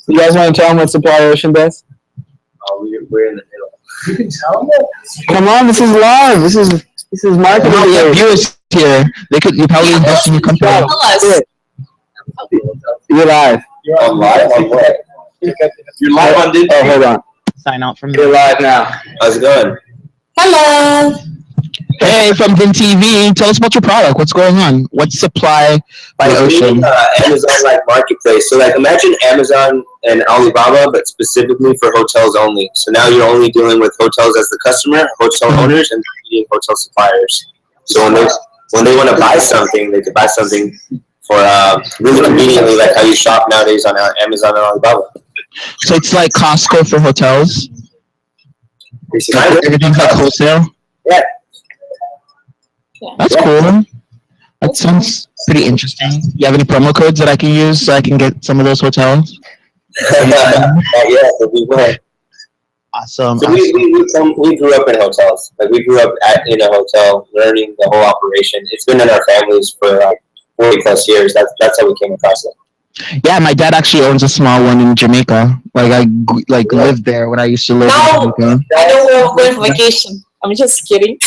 You guys want to tell them what Supply Ocean does? We're in the middle. You can tell them. Come on, this is live. This is marketing. We have viewers here. You probably invest in your company. Tell us. You're live. You're live on what? You're live on Disney. Oh, hold on. Sign out from You're live now. How's it going? Hello. Hey, from Din TV, tell us about your product. What's going on? What's Supply by Ocean? Amazon like marketplace. So like imagine Amazon and Alibaba, but specifically for hotels only. So now you're only dealing with hotels as the customer, hotel owners, and hotel suppliers. So when they want to buy something, they could buy something for really conveniently, like how you shop nowadays on Amazon and Alibaba. So it's like Costco for hotels. Everything's like wholesale. Yeah. That's cool. That sounds pretty interesting. You have any promo codes that I can use so I can get some of those hotels? Yeah, but we will. Awesome. So we grew up in hotels. Like we grew up in a hotel, learning the whole operation. It's been in our families for like 40 plus years. That's how we came across it. Yeah, my dad actually owns a small one in Jamaica. Like I lived there when I used to live in Jamaica. I don't go on vacation. I'm just kidding.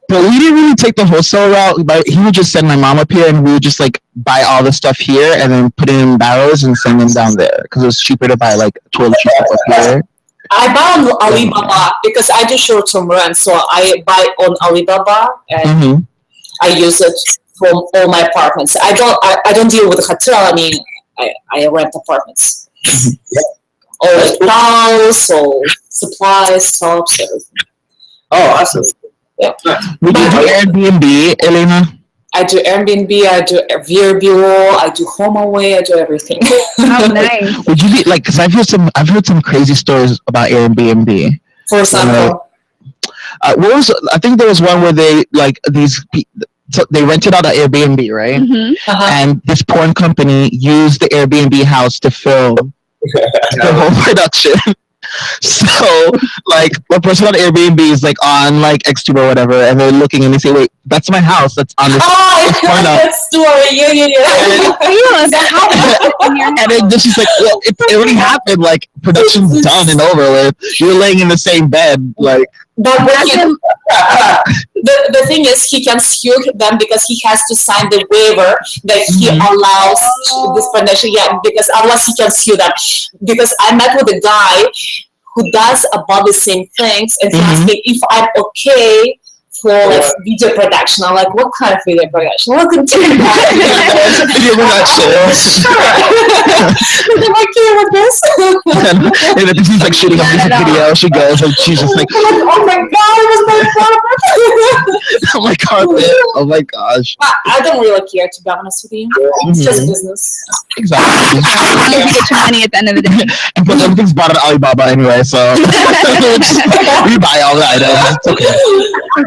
But we didn't really take the wholesale route. But he would just send my mom up here, and we would just like buy all the stuff here, and then put it in barrels and send them down there because it was cheaper to buy like toiletries up here. I buy on Alibaba because I do short-term rent, so I buy on Alibaba and I use it for all my apartments. I don't deal with a hotel. I mean, I rent apartments. All the towels, all supplies, soaps, everything. Oh, awesome. Yeah. Would you do Airbnb, Elena? I do Airbnb, I do VRBO, I do HomeAway, I do everything. Oh, nice. Would you be like? Because I've heard some crazy stories about Airbnb. For example, I think there was one where they like they rented out an Airbnb, right? And this porn company used the Airbnb house to film the whole production. So, like, the person on Airbnb is like on like Xtube or whatever, and they're looking and they say, "Wait, that's my house. That's on this." I heard that story. Yeah. And then she's like, "Well, it already happened. Like, production's done and over with. You're laying in the same bed, like." But the thing is, he can sue them because he has to sign the waiver that he allows this production. Yeah, because otherwise he can sue them. Because I met with a guy who does about the same things, and he asked me if I'm okay for like video production. I'm like, what kind of video production? Welcome to video production. Sure. I'm okay with this. And then she's like shooting a music video. She goes and she's just like, oh my god, it was my carpet. Oh my carpet. Oh my gosh. I don't really care, to be honest with you. It's just business. Exactly. You get your money at the end of the day. And plus everything's bought at Alibaba anyway, so we buy all the items. It's okay.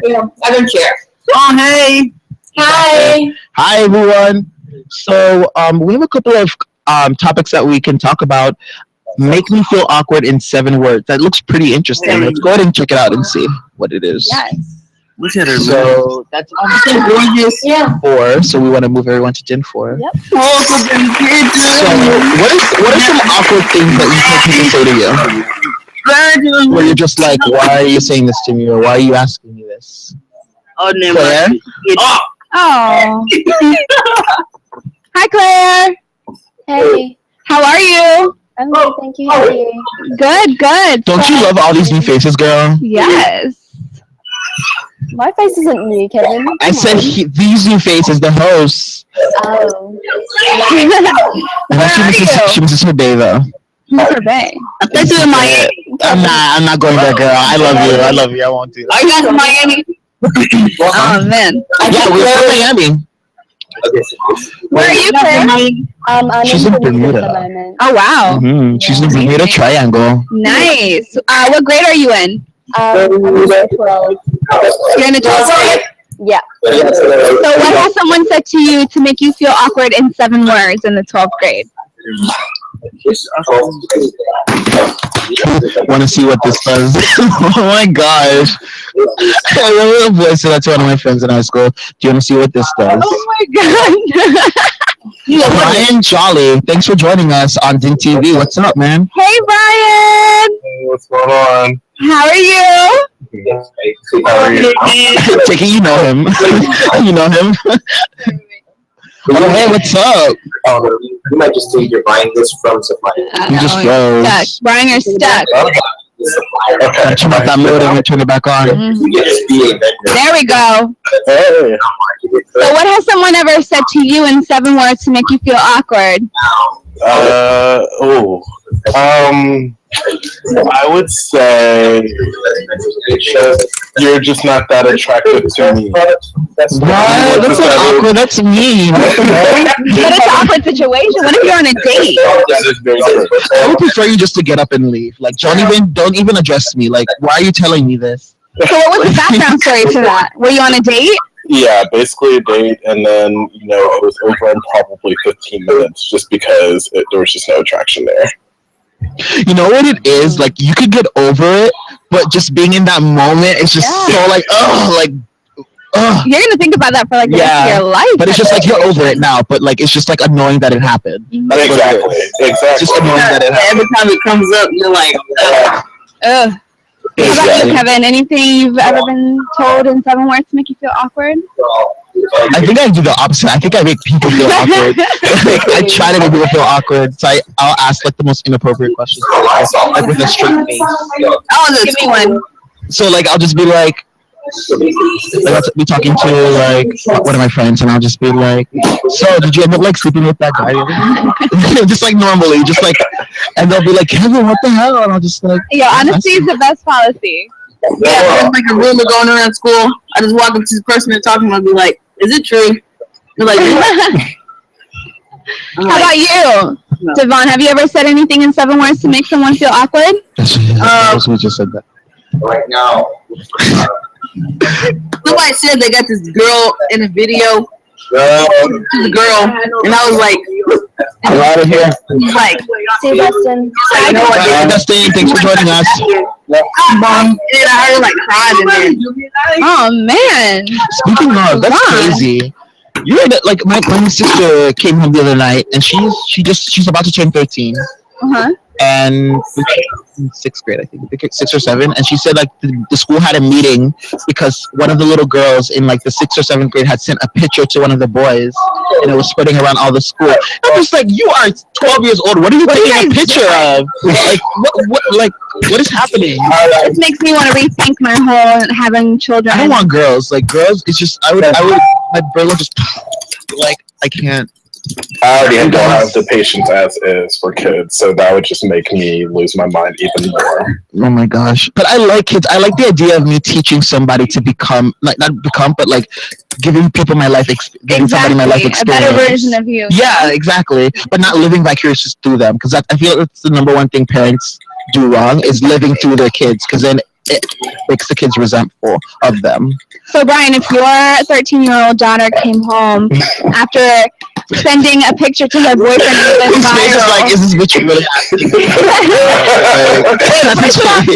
Yeah, I don't care. Oh, hey. Hi. Hi, everyone. So we have a couple of topics that we can talk about. Make me feel awkward in 7 words. That looks pretty interesting. Let's go ahead and check it out and see what it is. Yes. Look at her. So that's gorgeous. Yeah. 4. So we want to move everyone to Gen 4. Yep. So what are some awkward things that you think people say to you? Where you're just like, why are you saying this to me, or why are you asking me this? Oh, never. Claire? Oh. Hi, Claire. Hey. How are you? I'm good, thank you. How are you? Good. Don't you love all these new faces, girl? Yes. My face isn't new, Kevin. I said these new faces, the hosts. Oh. And she misses her day, though. Who's her bae? Especially in Miami. I'm not going there, girl. I love you. I won't do that. Are you guys in Miami? Oh, man. Yeah, we're from Miami. Where are you, Claire? I'm She's in Bermuda. at the moment. Oh, wow. She's in Bermuda Triangle. Nice. What grade are you in? I'm in grade 12. You're in the 12th grade? Yeah. So what has someone said to you to make you feel awkward in 7 words in the 12th grade? Want to see what this does? Oh my gosh! I remember a boy said that to one of my friends in high school. Do you want to see what this does? Oh my god! Brian Jolly, thanks for joining us on Din TV. What's up, man? Hey, Brian. Hey, what's going on? How are you? How are you? Taking, you know him. You know him. Oh, hey, what's up? You might just think you're buying this from supplier. You just Stuck. froze. Brian, you're stuck. Supplier. Turn off that modem and turn it back on. You can just be a vendor. There we go. Hey. So what has someone ever said to you in 7 words to make you feel awkward? I would say you're just not that attractive to me. What? That's not awkward. That's mean. But it's an awkward situation. What if you're on a date? That is very true. I would prefer you just to get up and leave. Like, don't even address me. Like, why are you telling me this? So what was the background story to that? Were you on a date? Yeah, basically a date, and then, it was over in probably 15 minutes just because there was just no attraction there. You know what it is? Like, you could get over it, but just being in that moment is just so like, You're gonna think about that for like the rest of your life. But it's just like you're over it now. But like, it's just like annoying that it happened. That's what it is. Exactly. It's just annoying that it happened. Every time it comes up, you're like, Ugh. How about you, Kevin? Anything you've ever been told in 7 words to make you feel awkward? I think I do the opposite. I think I make people feel awkward. Like, I try to make people feel awkward. So I'll ask like the most inappropriate questions, like with a straight face. Oh, give me one. So like, I'll just be like I'll be talking to like one of my friends, and I'll just be like, "So, did you end up like sleeping with that guy?" Just like normally, just like, and they'll be like, "Kevin, what the hell?" And I'll just like, Yeah, honesty is the best policy. yeah, there's like a rumor going around school. I just walk up to the person and talk to them and be like, is it true? They're like, How about you, Devon? Have you ever said anything in 7 words to make someone feel awkward? That's what just said that. Right now. somebody said they got this girl in a video. She's a girl, and I was like, I'm out of here. he's like, See, Dustin. I know what Bye, Dustin. Thanks for joining us. mom. And then I heard her like crying in there. Oh man. Speaking of, that's crazy. You know that like my sister came home the other night, and she's about to turn 13. Uh-huh. And in 6th grade, I think 6 or 7, and she said like the school had a meeting because one of the little girls in like the 6th or 7th grade had sent a picture to one of the boys, and it was spreading around all the school. I'm just like, you are 12 years old. What are you taking a picture of? Like what is happening? This makes me want to rethink my whole having children. I don't want girls. Like girls, it's just I would my brain would just like I can't. I already don't have the patience as is for kids, so that would just make me lose my mind even more. Oh my gosh. But I like kids. I like the idea of me teaching somebody to become, like, not become, but like giving people my life, giving somebody my life experience. A better version of you. Yeah, exactly. But not living vicariously through them. Because I feel that's the number one thing parents do wrong is living through their kids. Because then it makes the kids resentful of them. So, Brian, if your 13-year-old daughter came home after sending a picture to her boyfriend and His face is like, is this bitch really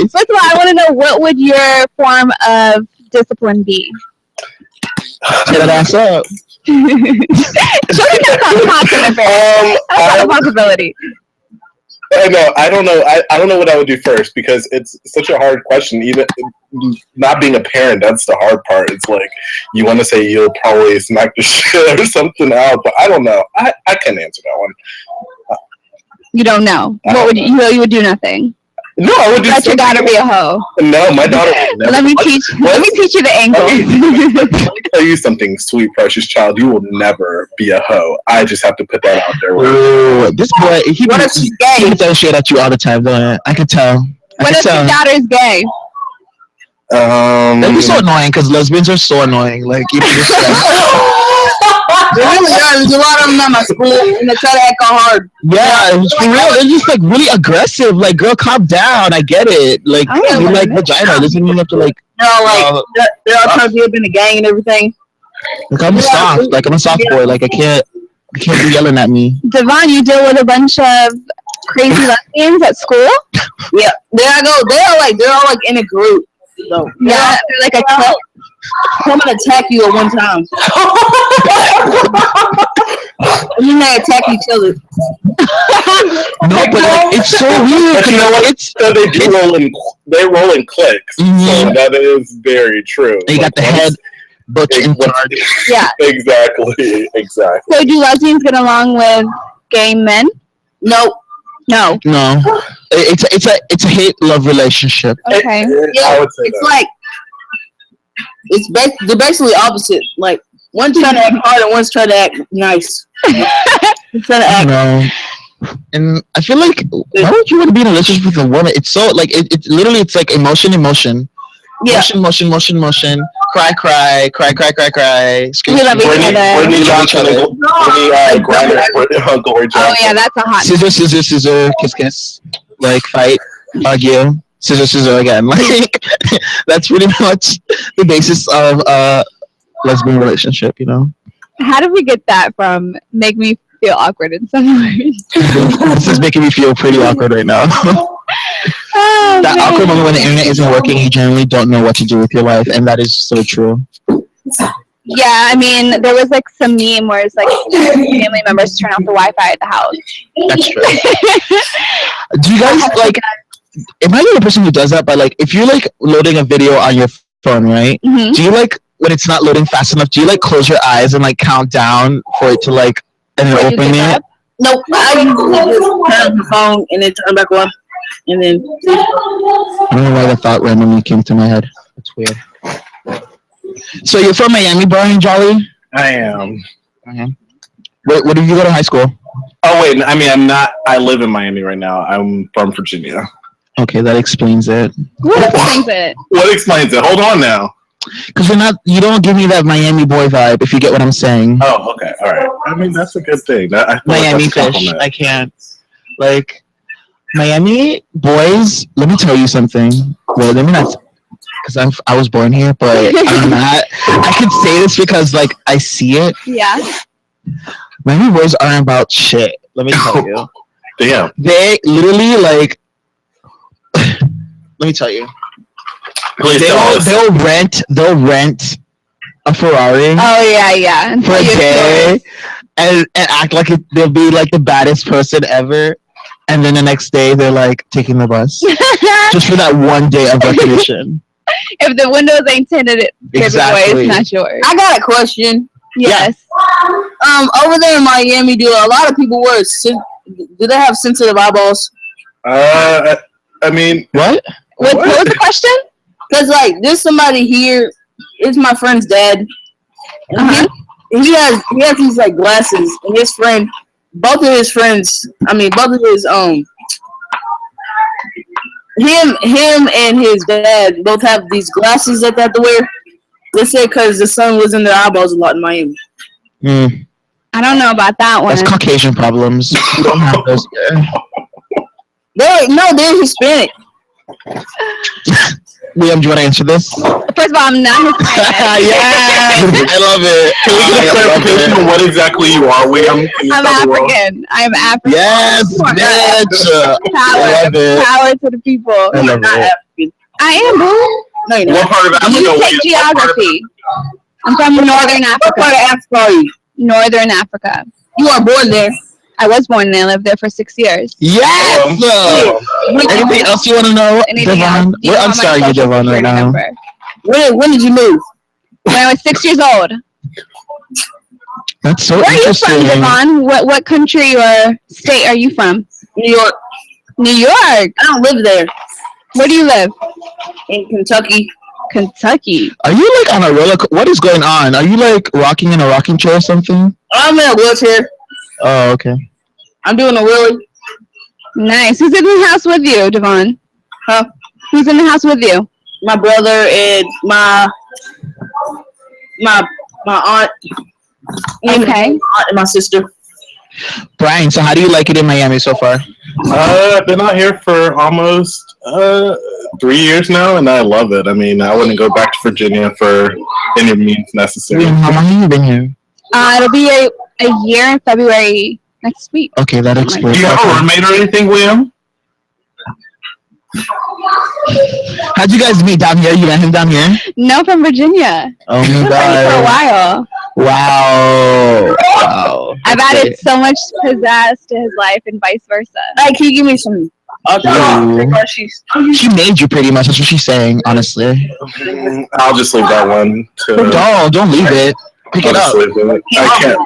First of all, I want to know, what would your form of discipline be? Get that ass up. Surely that's not possible. That's not a possibility. I don't know. I don't know what I would do first because it's such a hard question. Even not being a parent, that's the hard part. It's like you want to say you'll probably smack the shit or something out, but I don't know. I can't answer that one. You don't know. What would you would do nothing? No, I would do. Let your daughter be a hoe. No, my daughter would never. Let me teach you the angle. Let me tell you something, sweet precious child. You will never be a hoe. I just have to put that out there. Ooh, this boy, he would throw shit at you all the time, though. I could tell. What if your daughter's gay? That'd be so annoying because lesbians are so annoying. Like, you just There's a lot of them at my school, and they try to act all hard. yeah, for real. They're just like really aggressive. Like, girl, calm down. I get it. Like, you like vagina. Doesn't mean you have to like. No, like they're all trying to be up in the gang and everything. Like, I'm soft. Like, I'm a soft boy. Like, I can't be yelling at me. Devon, you deal with a bunch of crazy lesbians at school? Yeah, there I go. They're all like in a group. So Yeah, like a clique. I'm gonna attack you at one time. And then they attack each other. No, but like, it's so weird. But you know what? It's So they do roll in clicks. So Mhm. that is very true. you got the head butch in charge. Yeah. Exactly. So do lesbians get along with gay men? Nope. No. No, it's a hate love relationship. Okay. Yeah, I would say it's that. like they're basically opposite. Like one's trying to act hard and one's trying to act nice. It's trying to You act. know, and I feel like why would you want to be in a relationship with a woman? It's so like it literally it's like emotion. Yeah. Motion. Cry. Scream. We love each Brittany other. Johnson and Grinder Uncle Roy Oh Johnson. yeah, that's a hot. Scissor, kiss, like fight, argue, scissor again. Like that's pretty much the basis of a lesbian relationship, you know. How did we get that from make me feel awkward in some ways? This is making me feel pretty awkward right now. Oh, That man. awkward moment when the internet isn't working, you generally don't know what to do with your life, and that is so true. Yeah, I mean, there was like some meme where it's like family members turn off the Wi-Fi at the house. That's true. Do you guys like? Am I the only person who does that? But like, if you're like loading a video on your phone, right? Mhm. Do you like when it's not loading fast enough? Do you like close your eyes and like count down for it to like and then Or you open give it? up? Nope. I usually just turn on the phone and then turn back on, and then I don't know why the thought randomly came to my head. That's weird. So you're from Miami, Brian Jolly? I am. Where did you go to high school? Oh wait, I mean I'm not. I live in Miami right now. I'm from Virginia. Okay, that explains it. What explains it? What explains it? Hold on now. Because you don't give me that Miami boy vibe, if you get what I'm saying. Oh, okay, all right. I mean that's a good thing. I feel like Miami that's a fish. compliment. I can't. Like, Miami boys, let me tell you something. Well, let me not, because I was born here, but I'm not. I can say this because, like, I see it. Yeah. Miami boys aren't about shit. Let me tell you. Damn. They literally, like, let me tell you. Please tell us. They'll rent a Ferrari Oh yeah. And for a day and act like they'll be like the baddest person ever, and then the next day they're like taking the bus just for that one day of recognition. If the windows ain't tinted, Exactly. it's not yours. I got a question. Yes. Over there in Miami, do a lot of people wear? Do they have sensitive eyeballs? I mean, What? What was the question? Cause like there's somebody here. It's my friend's dad. And he has these like glasses, and his friend, both of his him and his dad both have these glasses that they have to wear. Let's say because the sun was in their eyeballs a lot in Miami. I don't know about that one. That's Caucasian problems. We don't have those here. They're Hispanic. Liam, do you want to answer this? First of all, I'm not Hispanic. Yeah, I love it. Can we get a clarification on what exactly you are, William? Can you I'm tell the world? African. I'm African. Yes, bitch. I love it. Power to the people. I love Not it. African. I am, boo. No, you're What not. part of Africa? You William? take geography. I'm from Northern What part Africa. of Africa are you? Northern Africa. You are born there. I was born and I lived there for 6 years. Yes. Anything else you want to know, Anything Devon? else? Do you We're want my unstarring you, social Devon, right security now. number? When did you move? When I was 6 years old. That's so Where are you interesting. from, Devon? What country or state are you from? New York. New York. I don't live there. Where do you live? In Kentucky. Kentucky. Are you like on a roller? What is going on? Are you like rocking in a rocking chair or something? I'm in a wheelchair. Oh, okay. I'm doing a wheelie. Nice. Who's in the house with you, Devon? Huh? Who's in the house with you? My brother and my aunt. Okay. My aunt and my sister. Brian, so how do you like it in Miami so far? I've been out here for almost 3 years now, and I love it. I mean, I wouldn't go back to Virginia for any means necessary. How long have you been here? It'll be a year in February next week. Okay, that Do explains. you have a roommate or anything, William? How'd you guys meet down here? You met him down here? No, from Virginia. Oh my For a god! while. Wow! I've added so much pizzazz to his life and vice versa. Like, can you give me some? She made you pretty much. That's what she's saying. Honestly, I'll just leave that one. don't leave it. Pick it I'll up. just leave it. I can't.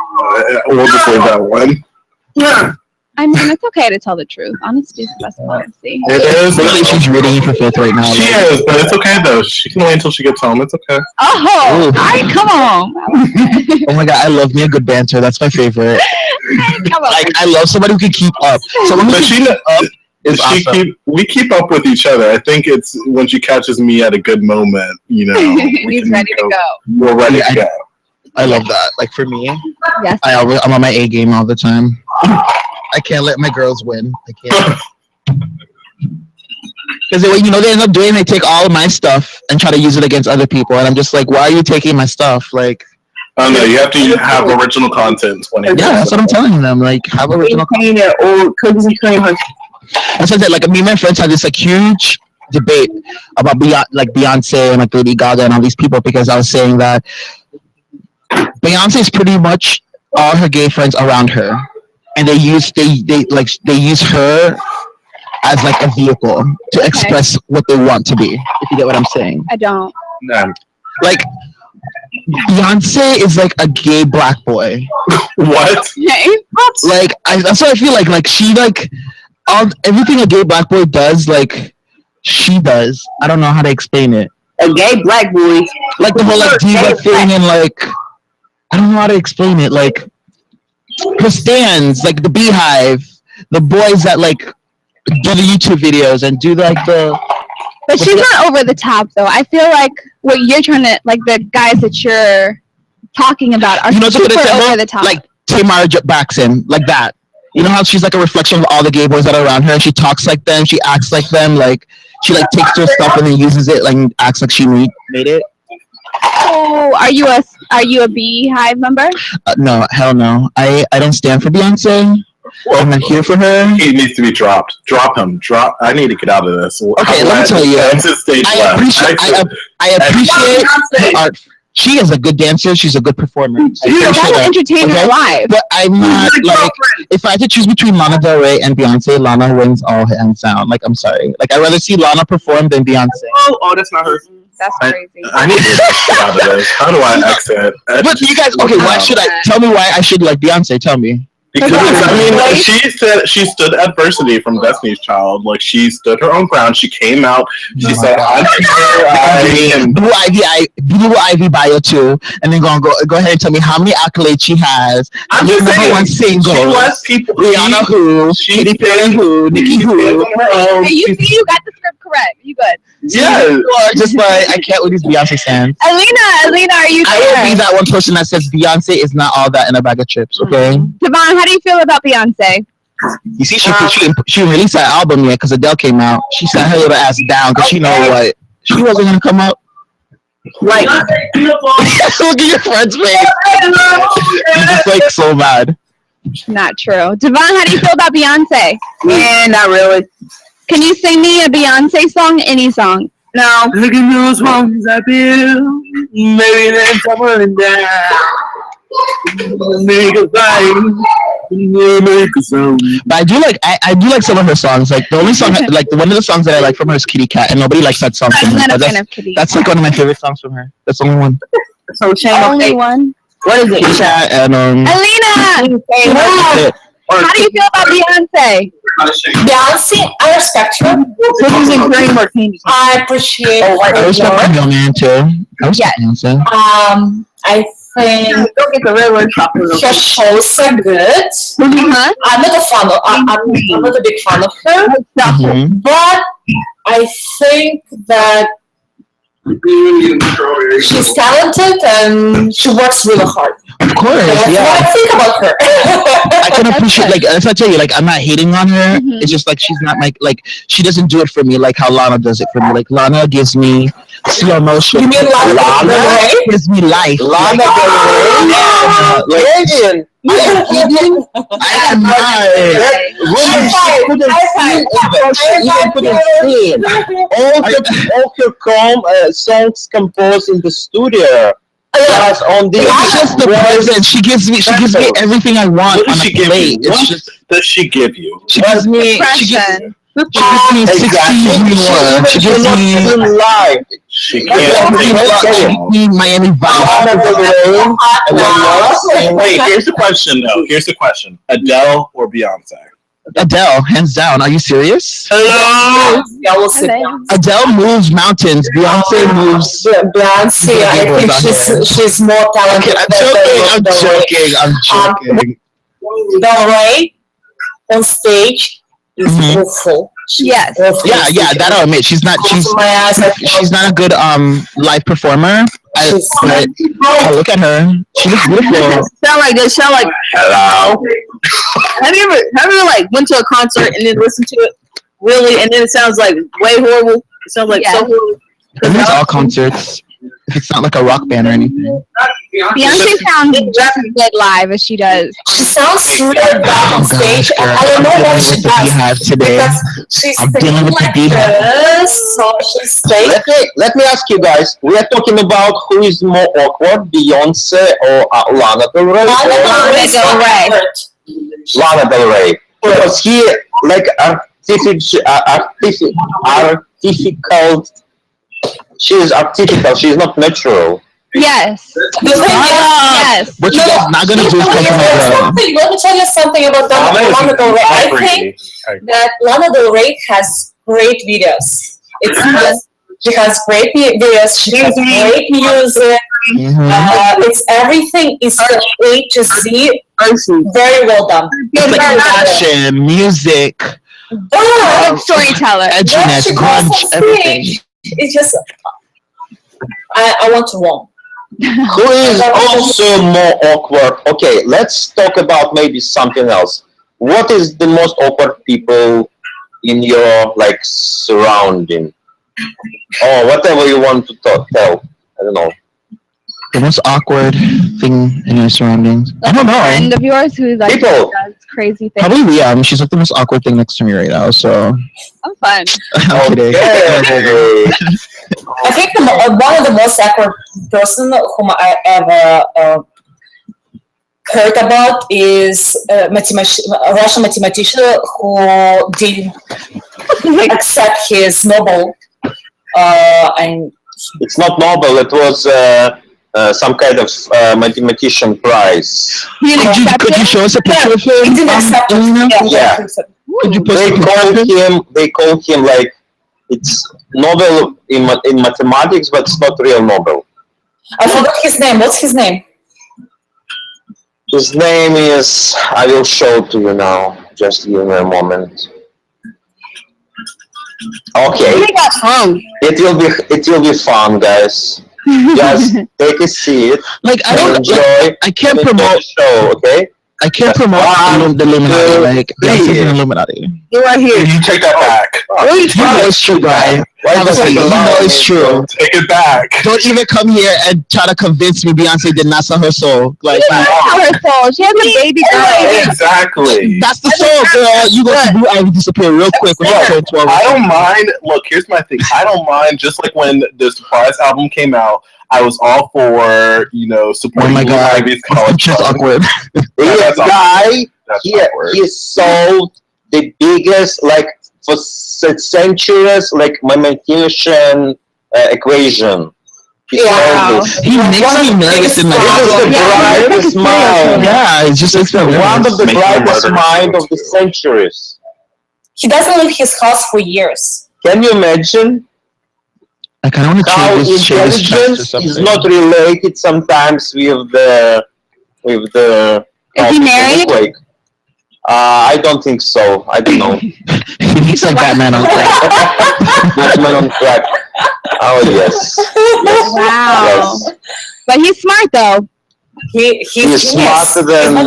We'll just leave that one. I mean, it's okay to tell the truth. Honesty is the best policy. It is. Literally, she's reading you for filth right now. She is, but it's okay though. She can wait until she gets home. It's okay. Oh, Ooh. all right, come on. Oh my god, I love me a good banter. That's my favorite. Come on. Like, I love somebody who can keep up. Someone who But can keep up is awesome. we keep up with each other. I think it's when she catches me at a good moment, you know. He's ready to go. We're ready to go. I love that. Like for me, Yes. I'm on my A game all the time. I can't let my girls win. I can't. Because you know they end up doing, they take all of my stuff and try to use it against other people, and I'm just like, why are you taking my stuff? Like, Oh no, you have to have original content. yeah, that's what I'm telling them. Like, have original content. Or cookies and cream. That's what I said. Like, me and my friends had this like huge debate about Beyonce and like Lady Gaga and all these people, because I was saying that Beyonce is pretty much all her gay friends around her, and they use her as like a vehicle to express what they want to be. If you get what I'm saying. I don't. Like, Beyonce is like a gay black boy. What? Like, that's what I feel like. Like, she like everything a gay black boy does, like she does. I don't know how to explain it. A gay black boy. Like the whole like diva thing, and like I don't know how to explain it. Like her stands, like the Beehive, the boys that like do the YouTube videos and do like the. But she's not over the top, though. I feel like what you're trying to, like the guys that you're talking about are super over the top. Like Tamara Braxton, like that. You know how she's like a reflection of all the gay boys that are around her, and she talks like them, she acts like them, like she like takes their stuff and then uses it, like acts like she made it. Oh, are you a Beehive member? No, hell no. I don't stand for Beyonce. I'm not here for her. He needs to be dropped. Drop him. I need to get out of this. Okay, let me tell you. I appreciate her art. She is a good dancer. She's a good performer. She's an entertainer live. But I'm not like, if I had to choose between Lana Del Rey and Beyonce, Lana wins all hands down. Like, I'm sorry. Like, I'd rather see Lana perform than Beyonce. Oh, that's not her. That's crazy. I need to get out of this. How do I exit? But you guys, okay, why should I? Tell me why I should like Beyonce. Tell me. Because I mean, she stood adversity from Destiny's Child. Like, she stood her own ground. She came out. She said, "I'm here." Blue Ivy bio too, and then go ahead and tell me how many accolades she has. I'm just saying, one single. She was people. Rihanna who, Katy Perry who, Nicki who. Hey, you got the script correct. You good? Yeah. Or just like, I can't with these Beyonce stands. Alina, are you there? I will be that one person that says Beyonce is not all that in a bag of chips. Okay. Devon, how do you feel about Beyonce? You see, she released that album yet because Adele came out. She sat her little ass down because she know what, she wasn't gonna come out. Like, look at your friend's face. She's just like so mad. Not true. Devon, how do you feel about Beyonce? man, not really. Can you sing me a Beyonce song? Any song? No. Look at those homes I built. Maybe then someone down. Make a fight. Make a song. But I do like some of her songs. Like the only song, like one of the songs that I like from her is Kitty Cat, and nobody likes that song from I'm her. not a But fan of Kitty. that's like one of my favorite songs from her. That's the only one. So shame Only one. What is it? Kitty Cat and Alina, how do you feel about Beyonce? Beyonce, I respect her. Cookies and cream or candy? I appreciate I respect her. Young Man too. I respect Beyonce. I think Don't get the regular chocolate. her shows are good. Huh? I'm not a fan of. I'm not a big fan of her, Mhm. but I think that she's talented and she works really hard. Of course, That's what yeah. I think about her. I can appreciate, like, that's what I tell you, like, I'm not hating on her. Mhm. It's just like she's not like she doesn't do it for me like how Lana does it for me. Like Lana gives me slow motion. You mean Lana Del Rey? Gives me life. Lana Del Rey? Yeah, like, Canadian. I am not. She's fine. couldn't see it. She even couldn't see it. All her songs composed in the studio. Plus on the It's just the present. She gives me everything I want on a plate. It's just does she give you? she gives me Depression. she gives me 60 more. She gives me in live. She she can't. gives me Miami Vice. Wait, here's the question though. Here's the question: Adele or Beyonce? Adele, hands down. Are you serious? Hello. Yeah, we'll see. Adele moves mountains. Beyonce moves. Beyonce, I think she's more talented. I'm joking. Del Rey on stage is awful. Yes. Yeah, that I'll admit. She's not a good live performer. But look at her. She looks beautiful. Sound like this. Sound like hello. Have you ever like went to a concert and then listened to it really, and then it sounds like way horrible? It sounds like so horrible. It means all concerts. If it's not like a rock band or anything. Beyonce sounds just as good live as she does. She sounds super bad on stage. I don't know what she does today. because she's I'm dealing with like the this, so she's stage. Let me ask you guys. We are talking about who is more awkward, Beyonce or Lana Del Rey? Lana Del Rey. Because he like artificial. She is artificial. She is not natural. Yes. Yes. What you guys not gonna do is come Let me tell you something about Lana Del Rey. I think that Lana Del Rey has great videos. She has great videos. She has great music. It's everything is from A to Z. Very well done. Like fashion, music, storyteller, edginess, grunge, everything. It's just I want to win. Who is also more awkward? Okay, let's talk about maybe something else. What is the most awkward people in your like surrounding? Or whatever you want to tell. I don't know. The most awkward thing in your surroundings. I don't know. A friend of yours who like People. does crazy things. Probably Liam. She's like the most awkward thing next to me right now. So I'm fun. I'm kidding. Okay. I think one of the most awkward person whom I ever heard about is a Russian mathematician who didn't accept his Nobel. And It's not Nobel. It was some kind of mathematician prize. Could you show us a picture of him? he didn't accept it. Yeah. Could you post They a picture of him? call him like it's Nobel in mathematics, but it's not real Nobel. I forgot his name. What's his name? His name is. I will show to you now. Just give me a moment. Okay. It will be fun, guys. Just take a seat. Like I don't enjoy. I can't enjoy promote the show. Okay. I can't promote the Illuminati. Like Beyonce's an Illuminati. You're right here. You take that back. You know it's true, guy. Honestly, you know it's true. Take it back. Don't even come here and try to convince me Beyonce did not sell her soul. Like Sell her soul. She has a baby girl. Exactly. that's the soul, girl. You go to Blue Ivy disappear real quick when you turn 12. I don't mind. Look, here's my thing. I don't mind. Just like when the Surprise album came out, I was all for supporting Oh my Blue God, Ivy's college. just awkward. This guy, That's he awkward. solved the biggest, like for centuries, like mathematician equation. He solved this. He makes me nervous in This is the brightest mind. Yeah, it's just like One of the Make him brightest murder mind him of the too. centuries. He doesn't leave his house for years. Can you imagine Like I don't want to how change this chest or intelligence something. is not related sometimes with the Is he married? earthquake? I don't think so. I don't know. He's like Batman on crack. Batman on crack. Oh yes. Yes. Wow. Yes. But he's smart though. He's smarter than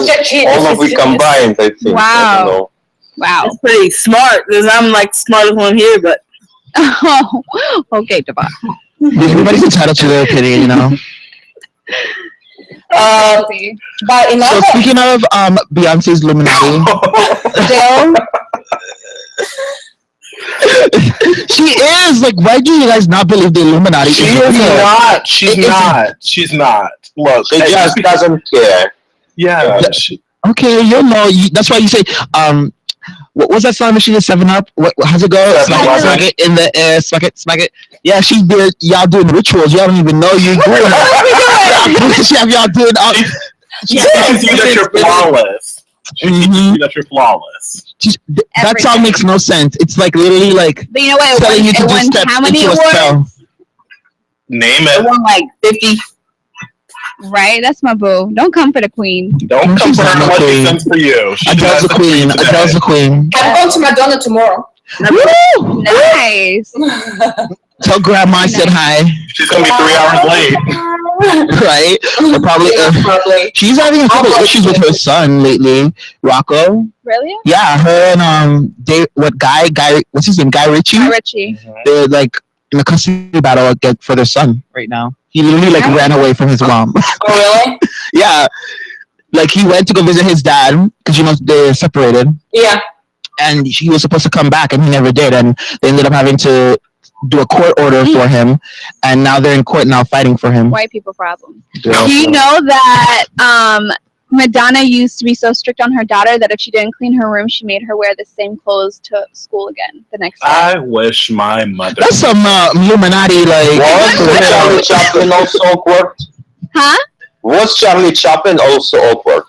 all of we combined, I think. Wow. I don't know. Wow. That's pretty smart because I'm like the smartest one here, but Oh, okay, Devon. Everybody's entitled to their opinion, you know. But in So other speaking of Beyonce's Illuminati, Bill, She is. Like, why do you guys not believe the Illuminati? She is is real? not. She's not. She's not. Look, She just doesn't care. yeah. Okay, you know. That's why you say, what was that song that she did? 7-Up. How's it go? Smack it in the air. Smack it. Yeah, she did. Y'all doing rituals. Y'all don't even know you're doing it. She have y'all doing. She teaches you that you're flawless. She teaches you that you're flawless. That song makes no sense. It's like literally like. But you know what? Telling you to do steps how many into a spell. awards? Name I it. won like 50. Right, that's my boo. Don't come for the queen. Don't come She's for her not unless the she queen. sends for you. She Adele's the sends for you queen. today. Adele's the queen. I'm going to Madonna tomorrow. Woo! Nice. Tell grandma I said hi. She's gonna be 3 hours late. Right? Or probably. Probably. She's having a couple issues with her son lately. Rocco. Really? Yeah, her and Guy? What's his name? Guy Ritchie. Hi, Richie. They're like in a custody battle for their son right now. He literally like ran away from his mom. Oh, really? Yeah, like he went to go visit his dad because they're separated, Yeah. and he was supposed to come back and he never did, and they ended up having to do a court order for him, and now they're in court now fighting for him. White people problem. Yeah. Do you know that Madonna used to be so strict on her daughter that if she didn't clean her room, she made her wear the same clothes to school again the next day? I wish my mother. That's some Illuminati like. Was Charlie Chaplin also awkward? Huh? Was Charlie Chaplin also awkward?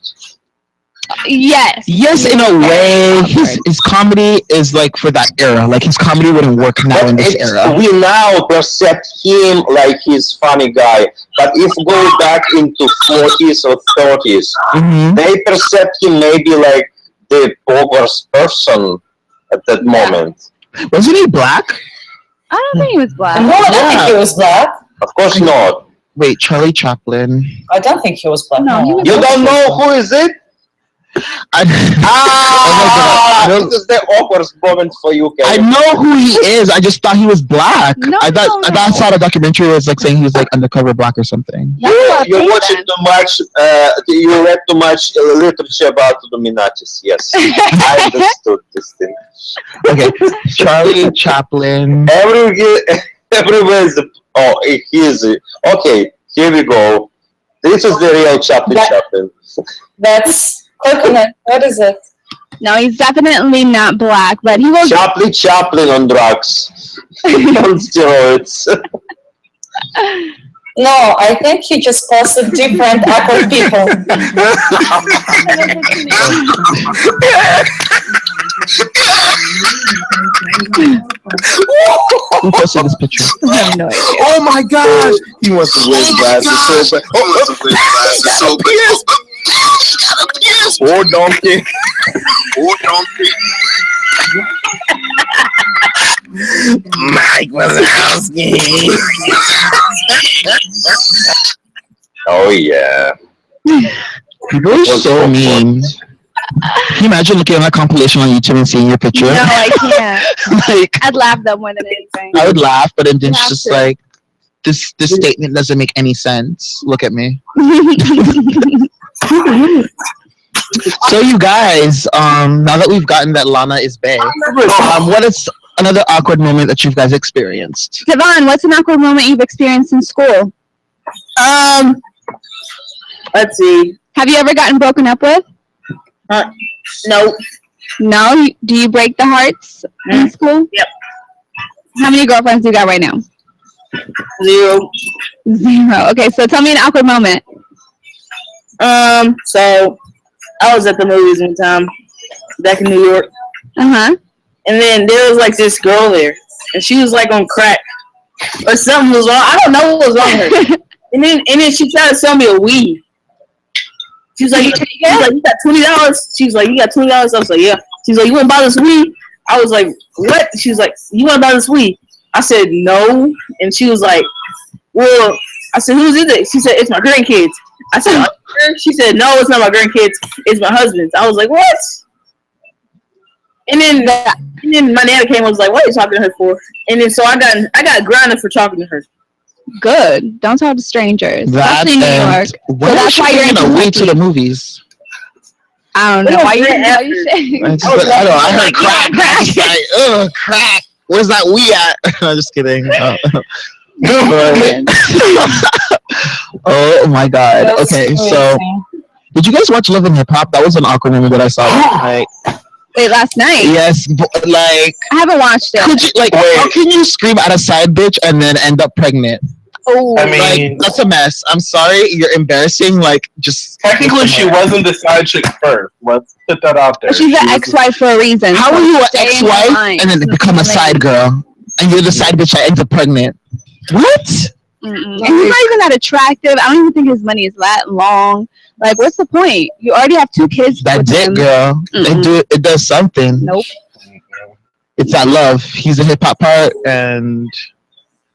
Yes. Yes, in a way, his comedy is like for that era. Like his comedy wouldn't work now in this era. We now perceive him like he's funny guy, but if go back into 40s or 30s, they perceive him maybe like the poorest person at that moment. Wasn't he black? I don't think he was black. No, I don't think he was black. Of course not. Wait, Charlie Chaplin. I don't think he was black. No, he was You don't know who is it? This is the awkward moment for you, I Kevin. know who he is. I just thought he was black. No, I thought I saw the documentary was like saying he was like undercover black or something. You watching too much. You read too much literature about Illuminatis. Yes, I understood this thing. Okay, Charlie Chaplin. Everywhere is he is. Okay, here we go. This is the real Chaplin. That's coconut. What is it? No, he's definitely not black, but he was. Chaplin on drugs. On steroids. No, I think he just posted different awkward people. Who posted this picture? I have no idea. Oh my gosh! He wants to wear glasses so bad. Poor donkey. Mike Wazowski. Oh yeah. People are so mean. Can you imagine looking at that compilation on YouTube and seeing your picture? No, I can't. Like, I'd laugh though more than anything. I would laugh, but then it's Have just to. like this statement doesn't make any sense. Look at me. So you guys, now that we've gotten that Lana is bae, what is another awkward moment that you guys experienced? Devon, what's an awkward moment you've experienced in school? Let's see. Have you ever gotten broken up with? No. No? Do you break the hearts in school? Yep. How many girlfriends do you got right now? 0. 0. Okay, so tell me an awkward moment. So I was at the movies one time back in New York, Uh-huh. and then there was like this girl there, and she was like on crack or something was wrong. I don't know what was wrong with her. and then she tried to sell me a weed. She was like, you got $20. She was like, you got $20. I was like, yeah. She's like, you want to buy this weed? I was like, what? She was like, you want to buy this weed? I said, no. And she was like, well, I said, whose is it? She said, it's my grandkids. I said, are you sure? She said, no, it's not my grandkids. It's my husband's. I was like, what? And then my nana came and was like, what are you talking to her for? And then so I got grounded for talking to her. Good. Don't talk to strangers. That Especially in New York. When that's why you're in away to Kentucky. the movies. I don't know. Why you after. saying? I heard crack. I was like, ugh, crack. Where's that we at? I'm just kidding. Oh my god. Okay, so did you guys watch Love and Hip Hop? That was an awkward movie that I saw last night. Wait, last night? Yes, like I haven't watched it. could you, like, how can you scream at a side bitch and then end up pregnant? Oh, I mean, Like, that's a mess. I'm sorry, you're embarrassing. Like, just technically, she wasn't the side chick first. Let's put that out there. she's an ex-wife for a reason. How so are you an stay in ex-wife line. and then become a side girl and you're the side bitch that ends up pregnant? What? And he's not even that attractive. I don't even think his money is that long. Like, what's the point? You already have 2 kids. That's with it, him. girl. It does something. Nope. It's that love. He's a hip hop part, and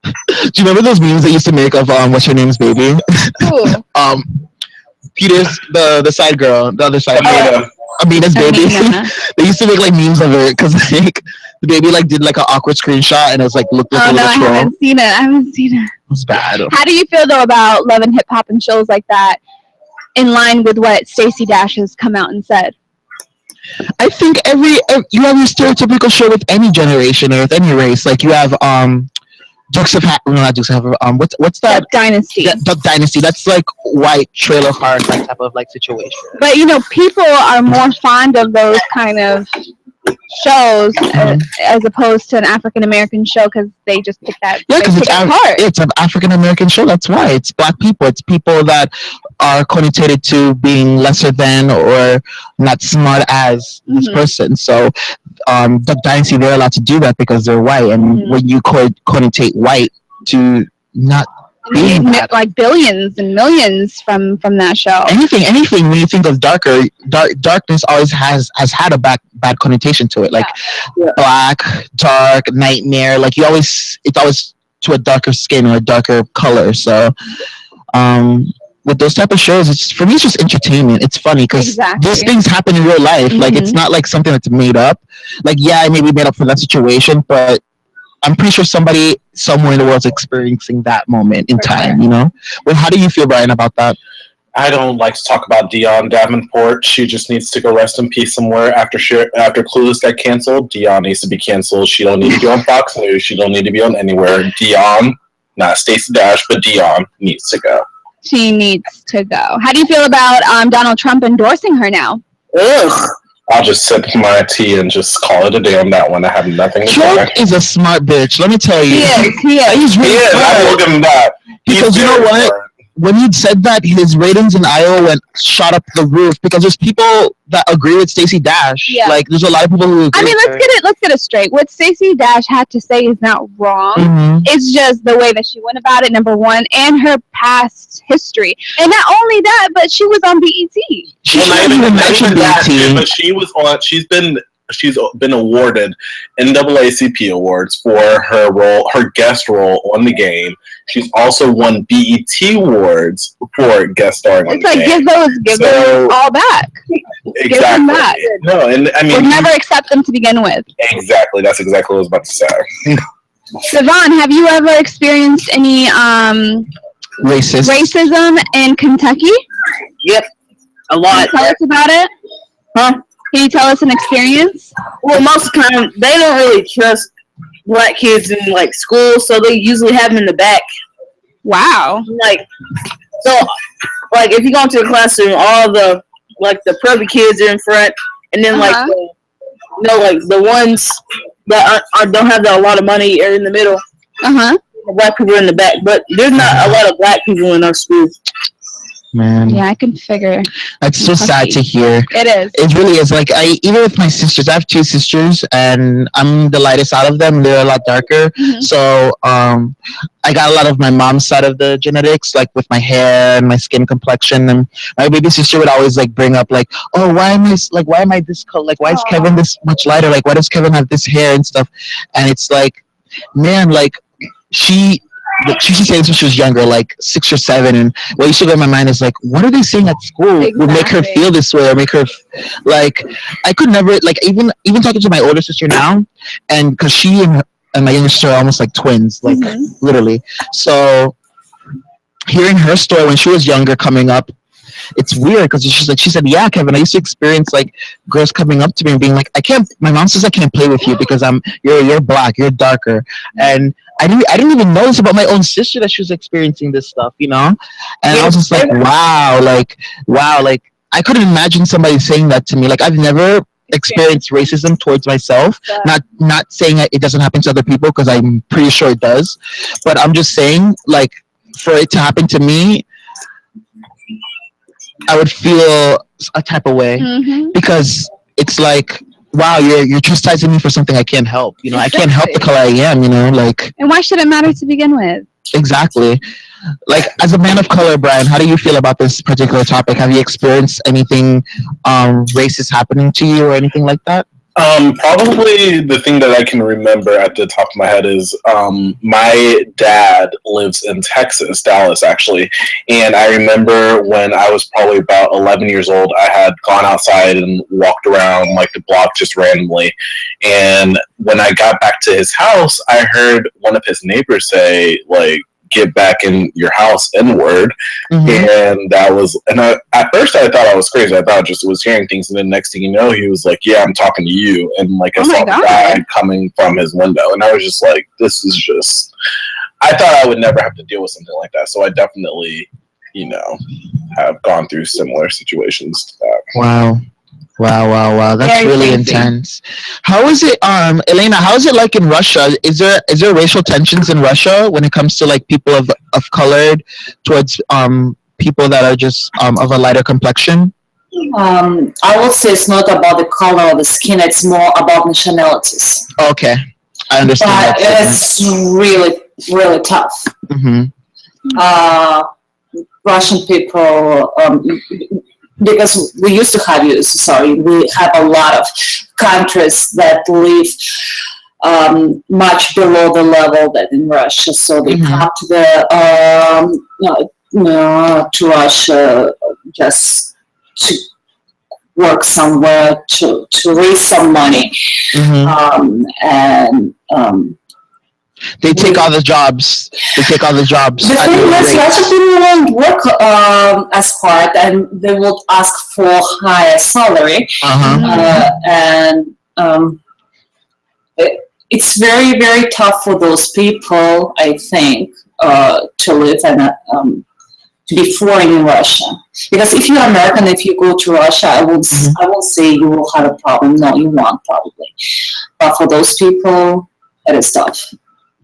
do you remember those memes they used to make of what's your name's baby? Cool. Peter's the side girl, the other side girl. Amina's baby. Amina. They used to make like memes of it because like the baby like did like an awkward screenshot and it was like looked like Oh a no, little I troll. haven't seen it. I haven't seen it. It was bad. How do you feel though about Love and Hip Hop and shows like that, in line with what Stacey Dash has come out and said? I think you have your stereotypical show with any generation or with any race. Like you have Dukes of not Dukes of what's that? Duck Dynasty. Duck Dynasty. That's like white trailer park that type of like situation. But you know, people are more fond of those kind of shows as opposed to an African American show because they just pick that. Yeah, because apart. it's an African American show. That's why it's black people. It's people that are connotated to being lesser than or not smart as this person. So, Duck Dynasty, they're allowed to do that because they're white. And when you connotate white to not being that, like billions and millions from that show. Anything. When you think of darkness always has had a bad connotation to it. Like black, dark, nightmare. Like it's always to a darker skin or a darker color. So, with those type of shows, it's just entertainment. It's funny because these things happen in real life. Like it's not like something that's made up. Like it may be made up for that situation, but I'm pretty sure somebody somewhere in the world is experiencing that moment in time. You know. Well, how do you feel, Brian, about that? I don't like to talk about Dion Davenport. She just needs to go rest in peace somewhere. After Clueless got canceled, Dion needs to be canceled. She don't need to be on Fox News. She don't need to be on anywhere. Dion, not Stacey Dash, but Dion needs to go. She needs to go. How do you feel about Donald Trump endorsing her now? Ugh. I'll just sip my tea and just call it a day on that one. I have nothing to say. Trump is a smart bitch. Let me tell you. He is. He's really smart. I will give him that. Because you know what? When he said that, his ratings in Iowa shot up the roof because there's people that agree with Stacey Dash. Yeah. Like there's a lot of people who agree. I mean, let's get it straight. What Stacey Dash had to say is not wrong. It's just the way that she went about it, number one, and her past history. And not only that, but she was on BET. Not even that, but she was on. She's been awarded NAACP awards for her guest role on the game. She's also won BET awards for guest starring on the game. It's like give those all back. Exactly. Give them back. No, and I mean, we'll never accept them to begin with. Exactly. That's exactly what I was about to say. Savon, have you ever experienced any racism in Kentucky? Yep, a lot. Can you tell us about it? Huh? Can you tell us an experience? Well, most of the time they don't really trust black kids in like school, so they usually have them in the back. Wow. Like, so, like if you go into a classroom, all the preppy kids are in front, and then like the ones that don't have a lot of money are in the middle. The black people are in the back, but there's not a lot of black people in our school. Man. Yeah, I can figure. That's so sad to hear. It is. It really is. Like even with my sisters, I have 2 sisters, and I'm the lightest out of them. They're a lot darker. So I got a lot of my mom's side of the genetics, like with my hair and my skin complexion. And my baby sister would always like bring up like, oh, why am I this color? Like, why is Kevin this much lighter? Like, why does Kevin have this hair and stuff? And it's like, man, like she used to say this when she was younger, like 6 or 7, and what used to go in my mind is like, what are they saying at school would make her feel this way or make her like, I could never, like, even talking to my older sister now, and because she and my younger sister are almost like twins, like literally. So hearing her story when she was younger coming up, it's weird because she said, yeah, Kevin, I used to experience like girls coming up to me and being like, my mom says I can't play with you because you're black, you're darker. And I didn't even know this about my own sister, that she was experiencing this stuff, you know? And I was just like, wow, like I couldn't imagine somebody saying that to me. Like I've never experienced racism towards myself. Not saying that it doesn't happen to other people, because I'm pretty sure it does. But I'm just saying, like, for it to happen to me, I would feel a type of way, because it's like, wow, you're chastising me for something I can't help. You know, I can't help the color I am. You know, like. And why should it matter to begin with? Exactly. Like, as a man of color, Brian, how do you feel about this particular topic? Have you experienced anything racist happening to you or anything like that? Probably the thing that I can remember at the top of my head is my dad lives in Texas, Dallas, actually. And I remember when I was probably about 11 years old, I had gone outside and walked around like the block just randomly. And when I got back to his house, I heard one of his neighbors say, like, get back in your house, N-word. And that was, and at first I thought I was crazy. I thought I just was hearing things, and then next thing you know, he was like, yeah, I'm talking to you. And like I saw the guy coming from his window, and I was just like, this is just, I thought I would never have to deal with something like that. So I definitely, you know, have gone through similar situations to that. Wow. That's Very really crazy. intense. How is it, Elena, how is it like in Russia? Is there racial tensions in Russia when it comes to like people of color towards people that are just of a lighter complexion? I would say it's not about the color of the skin, it's more about nationalities. Okay. I understand. But it's really, really tough. Russian people, because we used to have, we have a lot of countries that live much below the level that in Russia. So they come to to Russia just to work somewhere, to raise some money. They take all the jobs. The thing is, Russian people won't work as hard, and they will ask for higher salary. It's very, very tough for those people, I think, to live and to be foreign in Russia. Because if you're American, if you go to Russia, I won't say you will have a problem. No, you won't probably. But for those people, it is tough.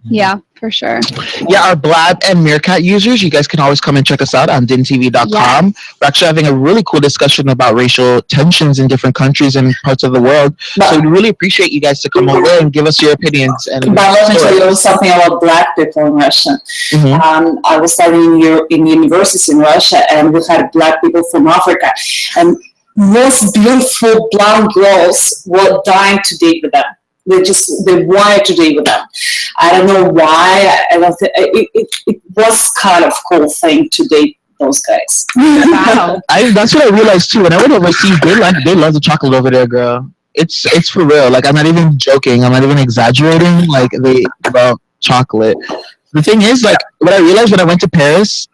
Yeah, for sure. Yeah, our Blatt and Meerkat users, you guys can always come and check us out on dintv.com. Yes. We're actually having a really cool discussion about racial tensions in different countries and parts of the world. So we really appreciate you guys to come over and give us your opinions. But let me tell you something about Black people in Russia. I was studying in universities in Russia, and we had Black people from Africa. And most beautiful blonde girls were dying to date with them. They wanted to date with them. I don't know why. I don't think it was kind of cool thing to date those guys. Wow. That's what I realized too. When I went overseas, they love the chocolate over there, girl. It's for real. Like, I'm not even joking. I'm not even exaggerating. Like, they love chocolate. The thing is, like, what I realized when I went to Paris,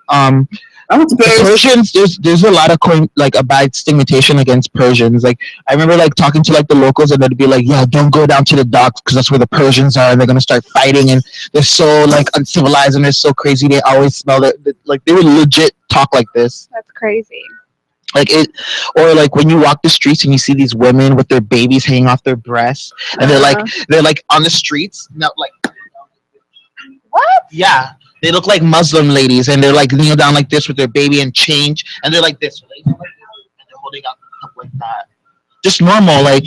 Persians, there's a lot of a bad stigmatization against Persians. Like, I remember like talking to like the locals, and they'd be like, yeah, don't go down to the docks because that's where the Persians are, and they're gonna start fighting, and they're so like uncivilized and they're so crazy. They always smell it. Like, they would legit talk like this. That's crazy. Like it, or like when you walk the streets and you see these women with their babies hanging off their breasts, and they're like on the streets, not like what? Yeah. They look like Muslim ladies, and they're like kneel down like this with their baby and change, and they're like this, and they're holding out the cup like that. Just normal, like.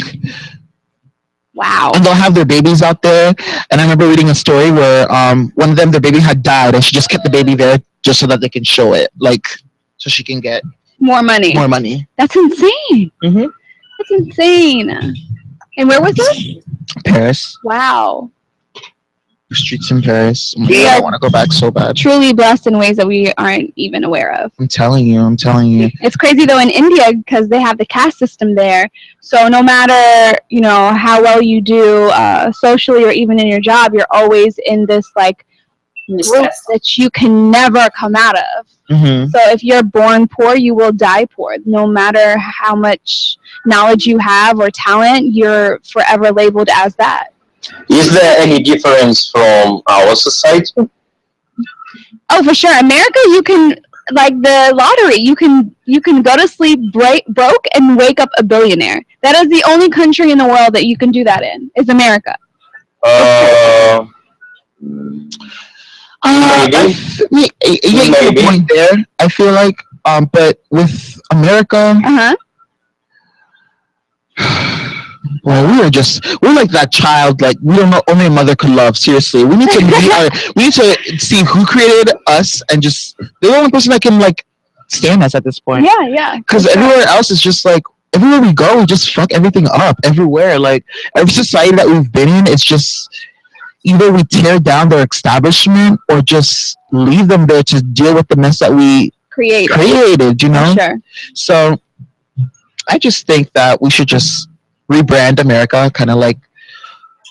Wow. And they'll have their babies out there. And I remember reading a story where one of them, their baby had died, and she just kept the baby there just so that they can show it, like, so she can get more money. That's insane. That's insane. And where was this? Paris. Wow. Streets in Paris. Oh my God, I want to go back so bad. Truly blessed in ways that we aren't even aware of. I'm telling you. It's crazy though in India, because they have the caste system there. So no matter, how well you do socially or even in your job, you're always in this like group that you can never come out of. Mm-hmm. So if you're born poor, you will die poor. No matter how much knowledge you have or talent, you're forever labeled as that. Is there any difference from our society? Oh, for sure. America, you can, like the lottery, you can go to sleep broke and wake up a billionaire. That is the only country in the world that you can do that in, is America. Maybe. You get the point there. I feel like, but with America, well, we're like that child. Like we don't know, only a mother could love. Seriously, we need to we need to see who created us, and just the only person that can like stand us at this point. Yeah, yeah. Because everywhere else is just like everywhere we go, we just fuck everything up. Everywhere, like every society that we've been in, it's just either we tear down their establishment or just leave them there to deal with the mess that we created, you know? Sure. So I just think that we should just rebrand America, kind of like.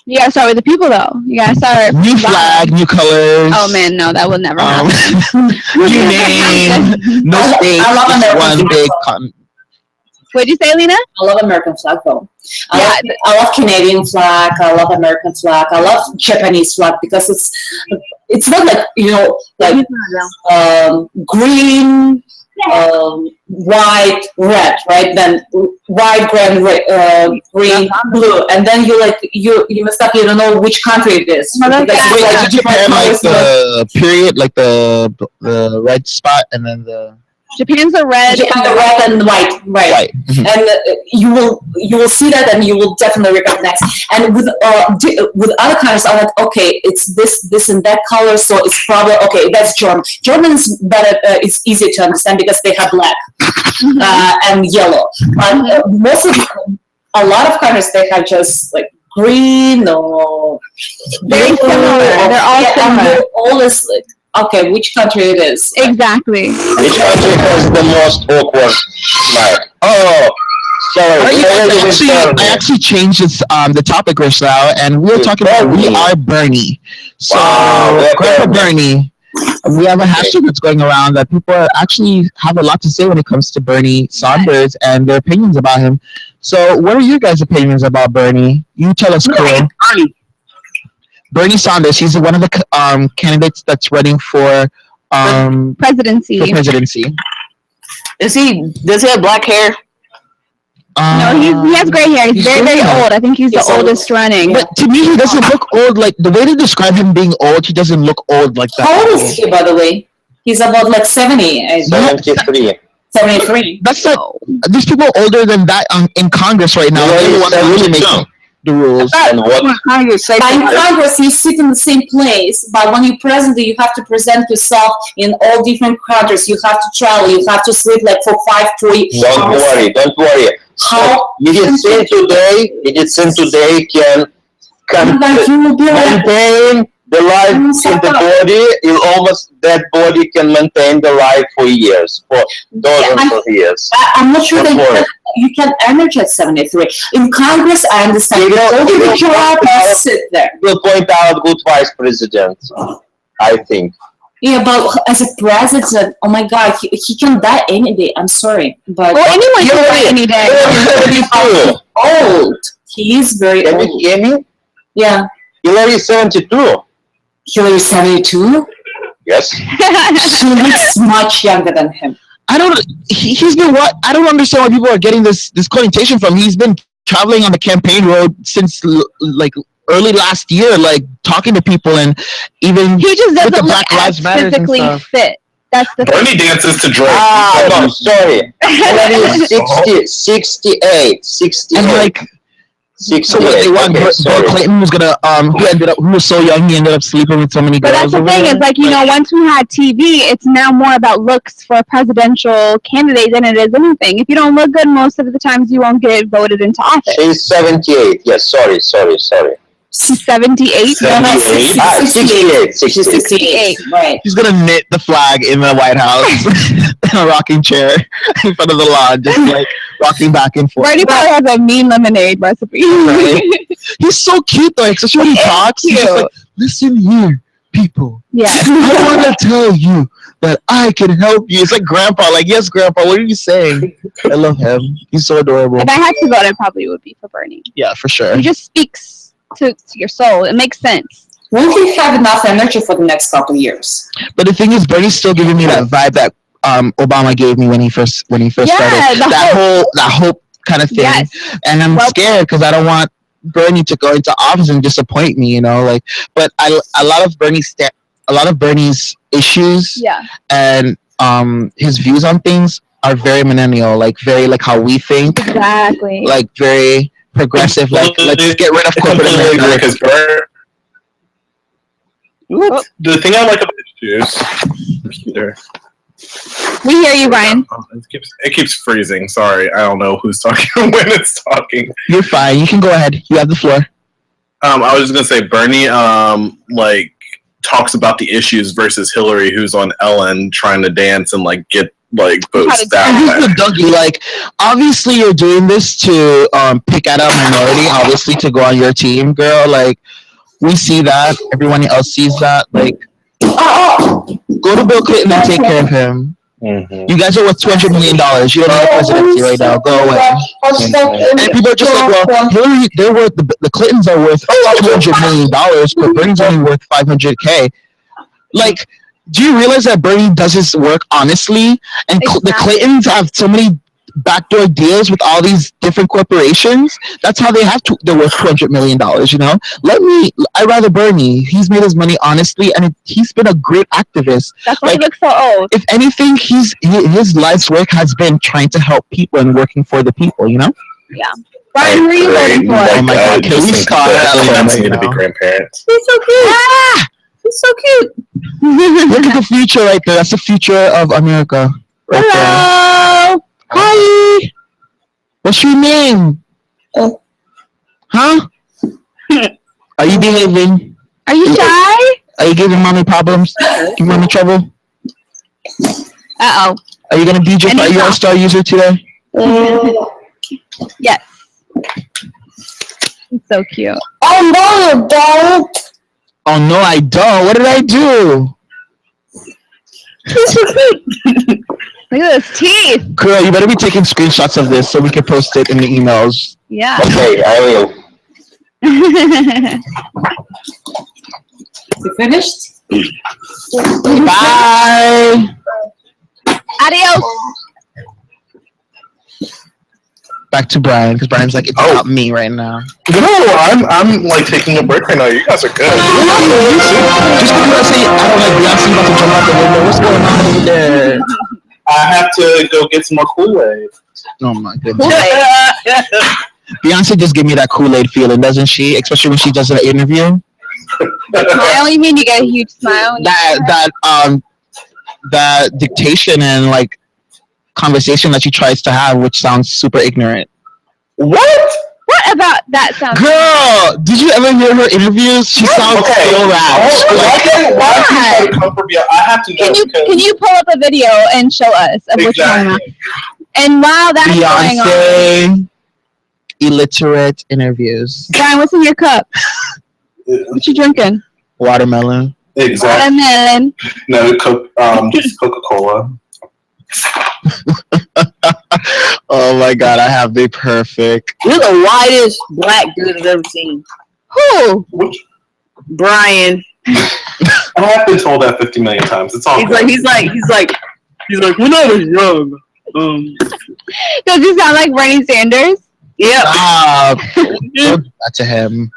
You gotta start with the people, though. You gotta start. New flag, new colors. Oh man, no, that will never happen. New name, no states, just one big. What'd you say, Lena? I love American flag though. I love Canadian flag. I love American flag. I love Japanese flag because it's not like, you know, like green, white, red, right? Then white, green, green, blue, and then you messed up. You don't know which country it is. Wait, Japan, like the period, like the red spot, and then the. Japan's the red. Japan, the red and white, right? Mm-hmm. And you will see that, and you will definitely recognize. And with other countries, I'm like, okay, it's this and that color, so it's probably okay. That's German. German is better. It's easy to understand because they have black and yellow. But a lot of countries they have just like green or very similar. They're all similar. And always like. Okay, which country it is? Exactly. Which country has the most awkward flag? Oh, sorry. I actually changed this, the topic right now, and we were talking about We Are Bernie. So, Grandpa Bernie. We have a hashtag that's going around that people actually have a lot to say when it comes to Bernie Sanders and their opinions about him. So, what are your guys' opinions about Bernie? You tell us, Cool. Bernie Sanders, he's one of the candidates that's running for presidency. Does he have black hair? No, he has gray hair. He's very, very old. I think he's the oldest running. But to me, he doesn't look old. Like the way they describe him being old, he doesn't look old like that. How old is he, by the way? He's about like 70. 73. 73. That's like there's people older than that in Congress right now. They want to really make the rules. And what? In Congress, you sit in the same place, but when you're president, you have to present yourself in all different countries. You have to travel. You have to sleep like for 5 hours. Don't worry. How? Medicine today can maintain the life in the body. That body can maintain the life for years, for dozens of years. I'm not sure that you can energize 73. In Congress, I understand. You don't do the job and sit there. We'll point out good vice president, I think. Yeah, but as a president, oh my God, he can die any day. I'm sorry, but anyone can die any day. He's old. He is very old. Amy? Yeah. Hillary 72. Hillary 72? Yes. She looks much younger than him. He's been what? I don't understand why people are getting this connotation from. He's been traveling on the campaign road since like early last year, like talking to people, and even he just doesn't look Black Lives Matter physically fit. That's the Bernie dances to Drake. No, sorry. Hillary is 68. And like. So what they want? Bill Clinton was gonna who was so young he ended up sleeping with so many girls. But that's the thing is like once we had TV, it's now more about looks for a presidential candidate than it is anything. If you don't look good, most of the times you won't get voted into office. She's 78. Yes, sorry. She's 78. 68. Right. He's gonna knit the flag in the White House in a rocking chair in front of the lawn, just like rocking back and forth. Bernie probably has a mean lemonade recipe. Right? He's so cute though, especially when he talks. He's just like, listen here. people. Yeah. I want to tell you that I can help you. It's like grandpa, like, yes, grandpa, what are you saying? I love him. He's so adorable. If I had to vote, it probably would be for Bernie. Yeah, for sure. He just speaks to your soul. It makes sense. Will he have enough energy for the next couple of years? But the thing is, Bernie's still giving me that vibe that Obama gave me when he first started. That hope kind of thing. Yes. And I'm scared because I don't want Bernie to go into office and disappoint me, you know, like. But a lot of Bernie's issues, and his views on things are very millennial, like very like how we think, exactly, like very progressive. Like, let's get rid of corporate America. What? The thing I like about this computer. We hear you, Brian. It keeps freezing. Sorry, I don't know who's talking when it's talking. You're fine. You can go ahead. You have the floor. I was just gonna say Bernie, like talks about the issues versus Hillary, who's on Ellen trying to dance and like get like votes down. He's the Dougie. Like, obviously, you're doing this to pick out a minority. Obviously, to go on your team, girl. Like, we see that. Everyone else sees that. Like, go to Bill Clinton and take care of him. Mm-hmm. You guys are worth $200 million. You don't need a presidency right now. Go away. Mm-hmm. And people are just like, well, Hillary, they're worth the Clintons are worth $200 million, but Bernie's only worth $500K. Like, do you realize that Bernie does his work honestly, and the Clintons have so many backdoor deals with all these different corporations? That's how they have they're worth $200 million. You know, I'd rather Bernie. He's made his money honestly, and he's been a great activist. That's why he looks so old. If anything, his life's work has been trying to help people and working for the people. You know. Yeah. Brian, who are you voting for? Oh my God! Can we start? Parents need to be grandparents. He's so cute. Ah! He's so cute. Look at the future right there. That's the future of America. Right Hello. There. Hi. What's your name? Huh? Are you behaving? Are you shy? Are you giving mommy problems? Giving mommy trouble? Uh-oh. Are you gonna DJ for your Star user today? Yes. He's so cute. Oh no, you don't. Oh no, I don't. What did I do? Look at his teeth. Girl, you better be taking screenshots of this so we can post it in the emails. Yeah. Okay, I will. You finished? Bye. Adios. Back to Brian, because Brian's like, it's about me right now. No, I'm like taking a break right now. You guys are good. Just because I say I don't like Beyonce about to jump out the window. What's going on over there? I have to go get some more Kool-Aid. Oh my goodness. Beyonce just give me that Kool-Aid feeling, doesn't she? Especially when she does an interview. Smile? You mean you get a huge smile? That dictation and like conversation that she tries to have, which sounds super ignorant. What? What about that sounds? Girl, did you ever hear her interviews? She sounds so rash. Why come for Beyonce? I have to know. Can you pull up a video and show us of what you're talking about? And while that's going on, Beyonce illiterate interviews. Brian, what's in your cup? What you drinking? Watermelon. Exactly. Watermelon. No, just Coca-Cola. Oh my God, I have the perfect. You're the whitest black dude I've ever seen. Who? Brian. I have been told that 50 million times. It's all He's good. like when I was young. Does he sound like Bernie Sanders? Yeah. That's to him.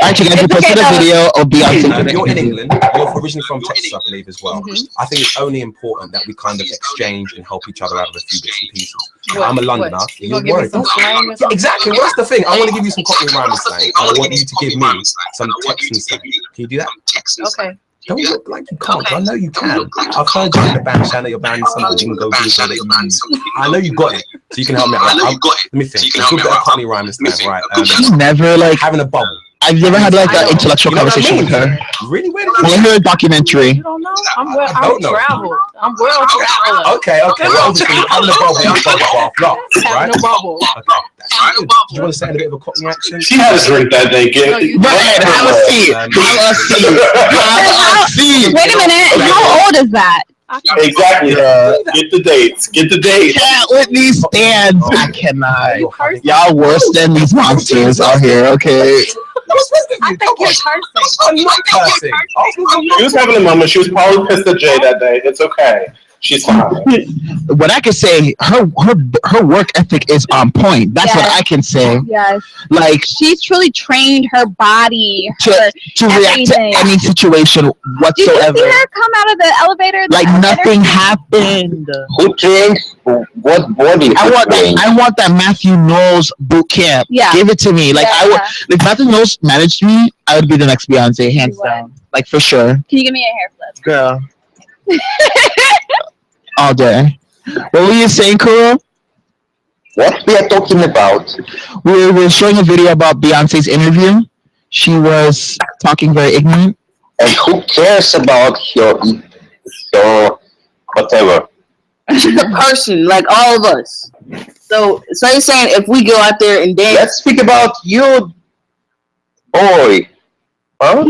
Actually, guys, we posted a video of Beyonce. You're in England. You're originally from Texas, I believe, as well. I think it's only important that we kind of exchange and help each other out of a few bits and pieces. I'm a Londoner. You're worried. Yeah, exactly. Well, that's the thing. I want to give you some Cockney rhyme slang. I want you to give me some Texan slang. Can you do that? Okay. Don't look like you can't. I know you can. I've heard you in the band, Shanna. Your band is something you can go Google that you use. I know you got it, so you can help me out. Let me think. A good bit of Cockney rhyme slang, right? She's never like having a bubble. I've never had like an intellectual You know what I conversation with mean? her. Really? Where did Well, I you? heard a documentary. You don't know? I'm well. I don't know. traveled. I'm well traveled. Okay. Well, obviously, having a bubble, you got a bath, right? No bubble. Okay. That's good. Do you want to say in a bit of a Cockney accent? She had a drink that day. Right, have a seat. Have a seat. Wait a minute. How old is that? Exactly. Get the dates. Can't with these stands. I cannot. Y'all worse than these monsters out here. Okay. I think you're cursing. I'm not cursing. She was having a moment. She was probably pissed at Jay that day. It's okay. She's fine. What I can say, her work ethic is on point. That's what I can say. Yes. Like She's truly trained her body to react to everything. any situation Did you whatsoever. see her come out of the elevator? Like nothing happened. Who trained? What body? I want that Matthew Knowles boot camp. Yeah. Give it to me. Like I would. If Matthew Knowles managed me, I would be the next Beyonce, hands down. Like for sure. Can you give me a hair flip? Girl. All day. What were you saying, Kuro? What we are talking about? We were showing a video about Beyonce's interview. She was talking very ignorant. And who cares about your whatever? She's a person, like all of us. So you're saying if we go out there and dance? Let's speak about you, boy. Huh?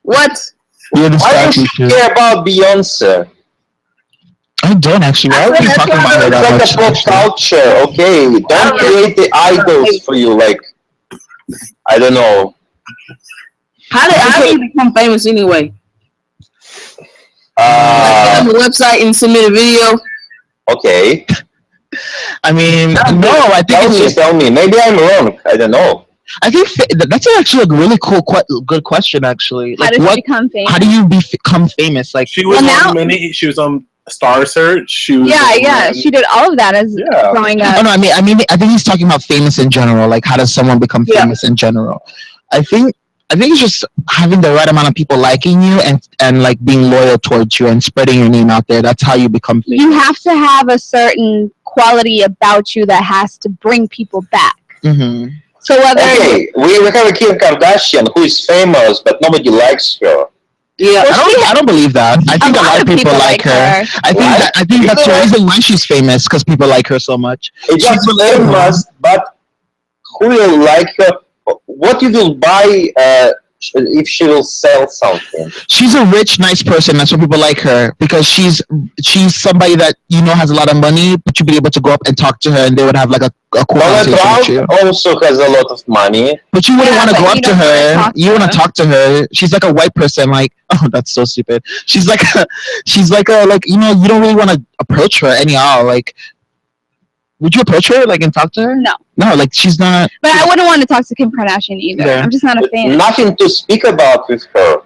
What? You're Why do you care about Beyonce? I don't actually. Why are we talking about her that It's like much? a pop culture, okay? Don't create the idols for you, like, I don't know. How did you become famous anyway? Uh, Get on the website and submit a video. Okay. I mean, no, I think it's Tell me. Maybe I'm wrong. I don't know. I think that's actually a really cool, good question. Actually, How like, did she become famous? how do you become famous? Like, She was she was on Star Search. She was she did all of that as growing up. oh no, I mean, I think he's talking about famous in general. Like, how does someone become famous in general? I think it's just having the right amount of people liking you and like being loyal towards you and spreading your name out there. That's how you become famous. You have to have a certain quality about you that has to bring people back. Mm-hmm. So whether Okay, we have a Kim Kardashian who is famous, but nobody likes her. Yeah, I don't believe that. I think a lot of people like her. I think that's the reason why she's famous, because people like her so much. She's famous, but who will like her? What you will buy if she will sell something? She's a rich, nice person. That's why people like her, because she's somebody that has a lot of money, but you'd be able to go up and talk to her, and they would have like a cool conversation with you. Also has a lot of money, but you wouldn't want to go up to her. You want to talk to her. She's like a white person. Like, oh, that's so stupid. She's like you don't really want to approach her anyhow. Like, would you approach her and talk to her? No, like she's not. But I wouldn't want to talk to Kim Kardashian either. Yeah. I'm just not a fan. Nothing to speak about with her.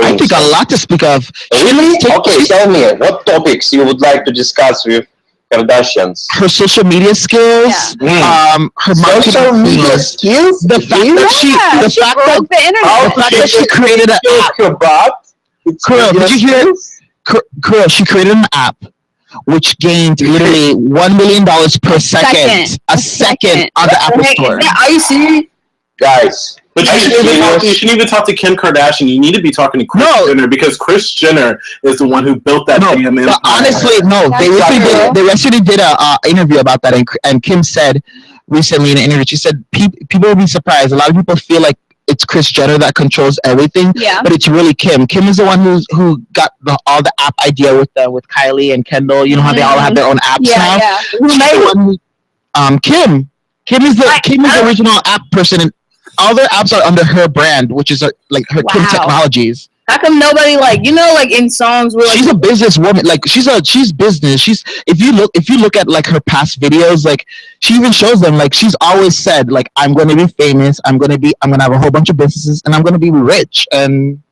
I think a lot to speak of. Really? Okay, tell me what topics you would like to discuss with Kardashians. Her social media skills, her social media skills. The fact that she created an app. Kuro, did you hear? Kuro, she created an app which gained literally $1 million per second, a second on the Apple Store. Are you serious, guys? But you shouldn't even talk to Kim Kardashian. You need to be talking to Kris Jenner, because Kris Jenner is the one who built that damn empire. But honestly, no. They actually did a interview about that, and Kim said recently in an interview, she said people will be surprised. A lot of people feel like it's Kris Jenner that controls everything, but it's really Kim. Kim is the one who got all the app idea with Kylie and Kendall. You know how they all have their own apps now. Yeah. Kim. Kim is the original app person, and all their apps are under her brand, which is like her Kim Technologies. How come nobody in songs where she's a businesswoman, she's business. If you look at like her past videos, like she even shows them, like she's always said, like, I'm gonna be famous, I'm gonna have a whole bunch of businesses, and I'm gonna be rich, and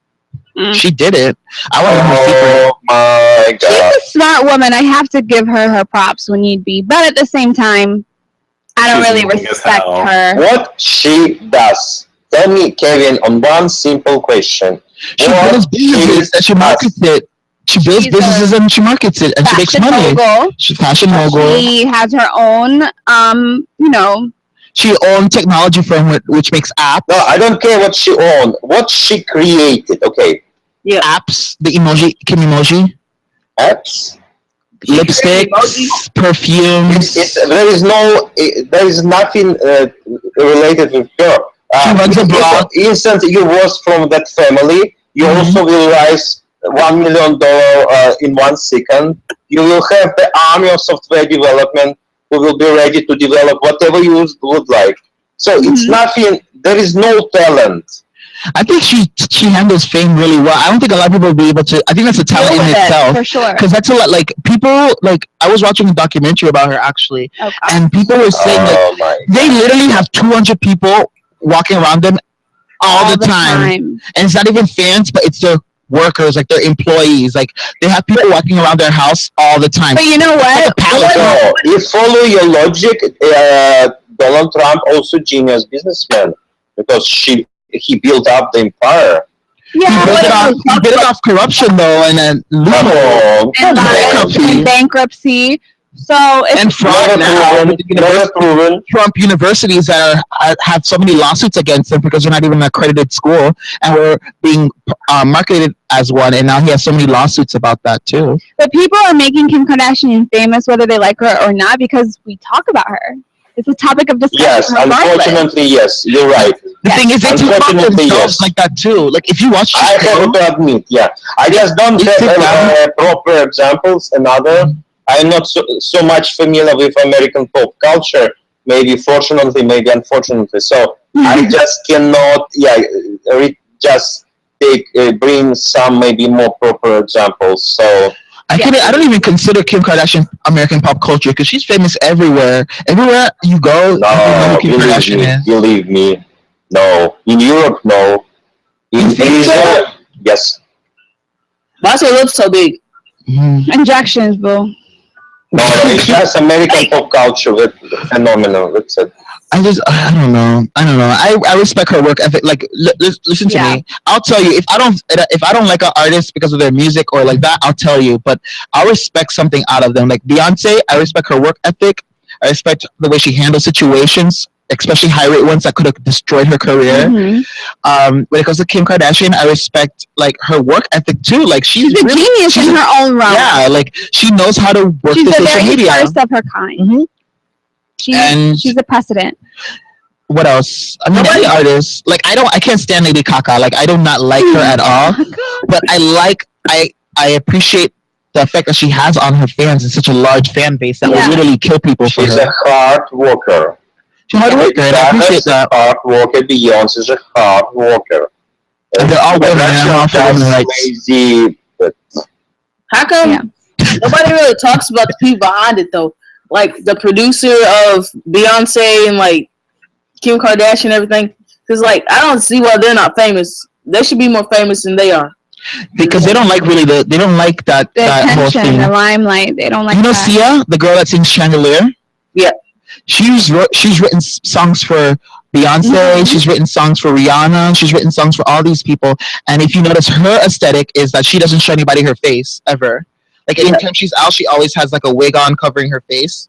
she did it. I want to Oh my God. She's a smart woman. I have to give her props when need be, but at the same time, I don't really respect her. What she does? Tell me, Kevin, on one simple question. She builds businesses and she markets it. She builds businesses and she markets it, and she makes money. Mogul. She's fashion mogul. She has her own, She owned technology firm which makes apps. No, I don't care what she owned. What she created. Okay. Yeah. Apps, the emoji, Kim emoji, Apps. lipsticks, perfumes. There is nothing related with her. She runs a blog. Instant you was from that family, you also will rise $1 million in 1 second. You will have the army of software development who will be ready to develop whatever you would like. So it's nothing. There is no talent. I think she handles fame really well. I don't think a lot of people will be able to. I think that's a talent in itself, for sure. Because that's a lot. Like people, like I was watching a documentary about her actually, and people were saying they literally have 200 people walking around them all the time, and it's not even fans, but it's their workers, like their employees. Like they have people walking around their house all the time. But you know what? So you follow your logic. Donald Trump also genius businessman because he built up the empire. Yeah, he built it off corruption though, and then and bankruptcy. So and fraud now. Trump universities that have so many lawsuits against them because they're not even an accredited school, and we're being marketed as one. And now he has so many lawsuits about that too. But people are making Kim Kardashian famous, whether they like her or not, because we talk about her. It's a topic of discussion. Yes, unfortunately, yes, you're right. The thing is, they talk themselves like that too. Like if you watch, I have to admit, I just don't have proper examples. Another, I'm not so much familiar with American pop culture. Maybe fortunately, maybe unfortunately. So I just cannot, just bring some maybe more proper examples. So. I don't even consider Kim Kardashian American pop culture because she's famous everywhere. Everywhere you go, no, Kim Kardashian is. Believe me, no. In Europe, no. In Asia, yes. Why's her lips so big? Injections, boo. No, it's just American pop culture with phenomenal. That's it. I don't know. I respect her work ethic. Like, listen to me. I'll tell you if I don't like an artist because of their music or like that, I'll tell you. But I'll respect something out of them. Like Beyonce, I respect her work ethic. I respect the way she handles situations, especially high rate ones that could have destroyed her career. When it comes to Kim Kardashian, I respect like her work ethic too. Like she's a genius in her own realm. Yeah, like she knows how to work the social media. She's the first of her kind. She's a precedent. What else? I mean, any artist. Like I can't stand Lady Gaga. Like I do not like her at all. But I appreciate the effect that she has on her fans and such a large fan base that will literally kill people for her. She's a hard worker. She's a hard worker, and I appreciate that. Hard worker. Beyonce is a hard worker. And they're all women. And all for women rights. Lazy, but how come nobody really talks about the people behind it though? Like the producer of Beyonce and like Kim Kardashian and everything. Because like I don't see why they're not famous. They should be more famous than they are. Because they don't like they don't like that whole thing. The limelight. They don't like. You know Sia, the girl that sings Chandelier? Yeah. She's written songs for Beyonce. She's written songs for Rihanna. She's written songs for all these people. And if you notice, her aesthetic is that she doesn't show anybody her face ever. Like anytime she's out, she always has like a wig on covering her face.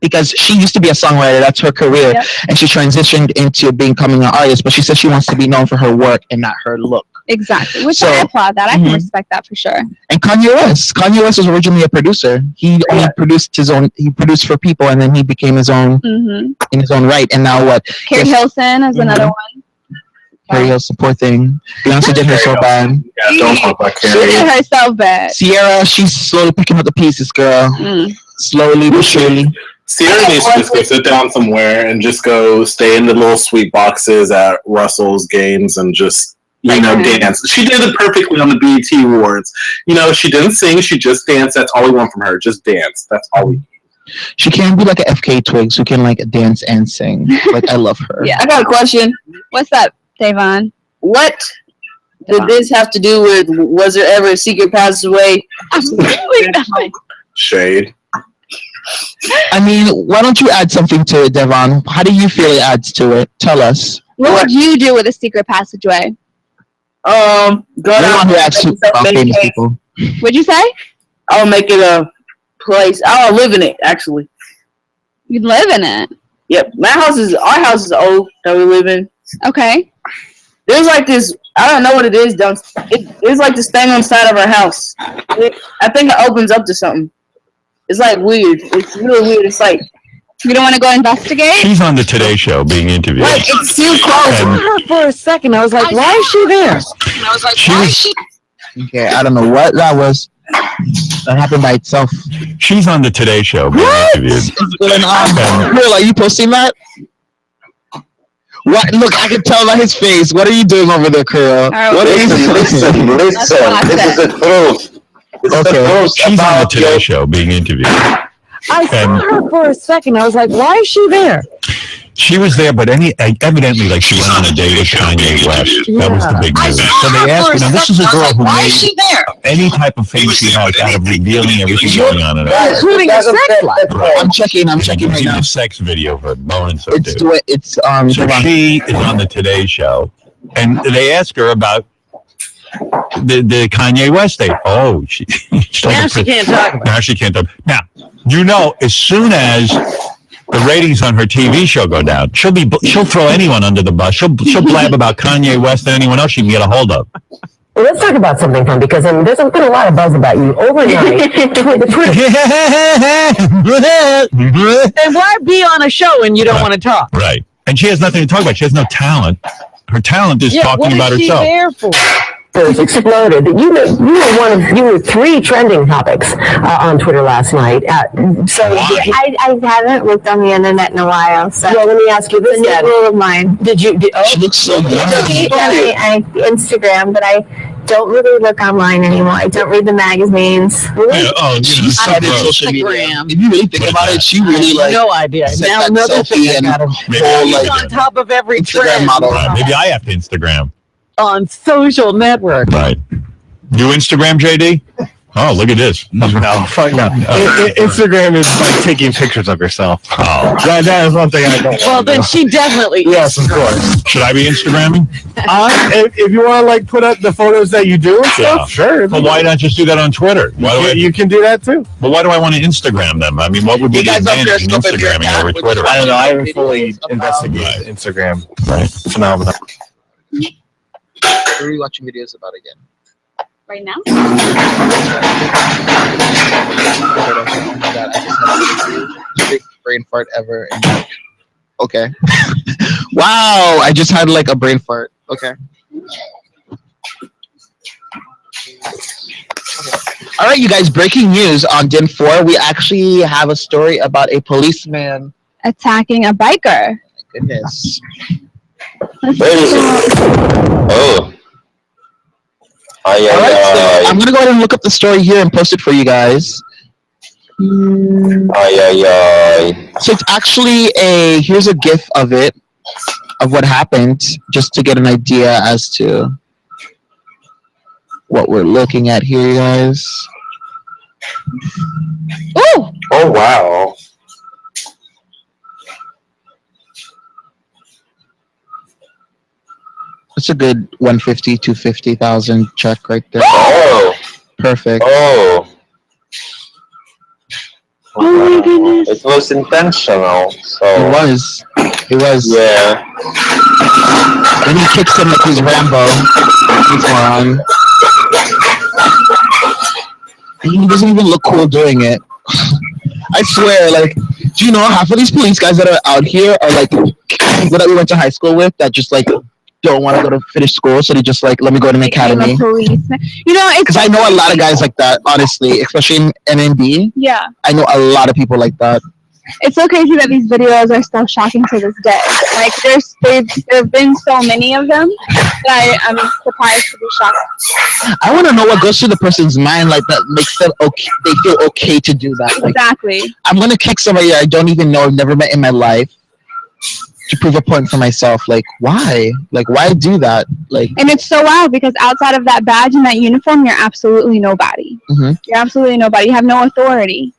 Because she used to be a songwriter, that's her career, and she transitioned into becoming an artist. But she said she wants to be known for her work and not her look. Exactly, which I applaud that. I can respect that for sure. And Kanye West was originally a producer. He produced his own. He produced for people, and then he became his own in his own right. And now what? Carrie Hilson is another one. Carrie Hilson, poor thing. Beyonce did her so bad. Yeah, don't talk about Carrie. She did herself bad. Sierra, she's slowly picking up the pieces, girl. Slowly but surely. Sierra needs to just go sit down somewhere and just go stay in the little sweet boxes at Russell's games and just, dance. She did it perfectly on the BET Awards. She didn't sing, she just danced. That's all we want from her. Just dance. That's all we need. She can't be like a FK Twigs who can like dance and sing. Like I love her. I got a question. What's up, Davon? What did this have to do with? Was there ever a secret passageway? Shade. I mean, why don't you add something to it, Devon? How do you feel it adds to it? Tell us. What would you do with a secret passageway? Go down who adds to famous people. What'd you say? I'll make it a place. I'll live in it, actually. You'd live in it? Yep, our house is old that we live in. Okay. There's like this, I don't know what it is, there's like this thing on the side of our house. I think it opens up to something. It's like weird. It's really weird. It's like, You don't want to go investigate? She's on the Today Show being interviewed. like it's too close. I saw her for a second. I was like, why is she there? Okay, I don't know what that was. That happened by itself. She's on the Today Show being interviewed. What's going on? Will, are you posting that? What? Look, I can tell by his face. What are you doing over there, Kuro? right, What are you doing? Listen. This is the truth. This is the truth She's on the about Today your Show being interviewed. I saw her for a second. I was like, why is she there? She was there, but evidently, like, she went on a date with Kanye West. That was the big news. So they asked her, now this is a girl who made any type of fame she has out of revealing everything going on in her life. Including a sex life. I'm checking right now. A sex video for Bone and so It's too. So She is on the Today Show, and they ask her about the Kanye West date. Oh, Now she can't talk about it. Now she can't talk. Now, you know, as soon as the ratings on her TV show go down, she'll throw anyone under the bus. She'll blab about Kanye West and anyone else she can get a hold of. Well, let's talk about something fun because there's been a lot of buzz about you overnight. Then why be on a show and you don't want to talk? Right. And she has nothing to talk about. She has no talent. Her talent is talking what about is she herself. there for? Exploded. You were 3 trending topics on Twitter last night. I haven't looked on the internet in a while, so Well, let me ask you this it's a then. new rule of mine. She looks so good. I Instagram, but I don't really look online anymore. I don't read the magazines. She started social media. Instagram. If you really think about it, she really No idea. set Now that another selfie thing I and got whole She's on top of every Instagram trend model. Maybe I have to Instagram. on social network. Right. You Instagram, JD? Oh, look at this. No, fuck no. Instagram is like taking pictures of yourself. Oh. That is one thing I don't. Well, then she definitely Yes, of course. Should I be Instagramming? If you want to like put up the photos that you do and stuff, sure. Well, why not just do that on Twitter? You can do that too. But why do I want to Instagram them? I mean, what would be the advantage in Instagramming over Twitter? I don't know. I haven't fully investigated Instagram phenomenon. What are you watching videos about again? Right now? Big brain fart ever. Okay. Wow, I just had like a brain fart. Okay. All right, you guys, breaking news on Din 4. We actually have a story about a policeman Attacking a biker. My goodness. Where is it? Oh. All right, so I'm gonna go ahead and look up the story here and post it for you guys. So it's actually here's a GIF of it, of what happened, just to get an idea as to what we're looking at here, guys. Ooh! Oh, wow. That's a good 150, 250,000 check right there. Oh. Perfect. Oh. Oh my goodness. It was intentional. So. It was. Yeah. Then he kicks him like he's Rambo. He's moron. He doesn't even look cool doing it. I swear, like, do you know half of these police guys that are out here are like people that we went to high school with that just like don't want to go to finish school, so they just like, let me go to an academy. You know, it's because I know a lot of guys like that, honestly, especially in NNB. Yeah. I know a lot of people like that. It's so crazy that these videos are still shocking to this day. Like, there've been so many of them that I'm surprised to be shocked. I want to know what goes through the person's mind like that makes them okay. They feel okay to do that. Like, Exactly. I'm gonna kick somebody I don't even know, I've never met in my life, to prove a point for myself. Like, why? Like, why do that? Like, And it's so wild because outside of that badge and that uniform, you're absolutely nobody. mm-hmm. You're absolutely nobody. You have no authority.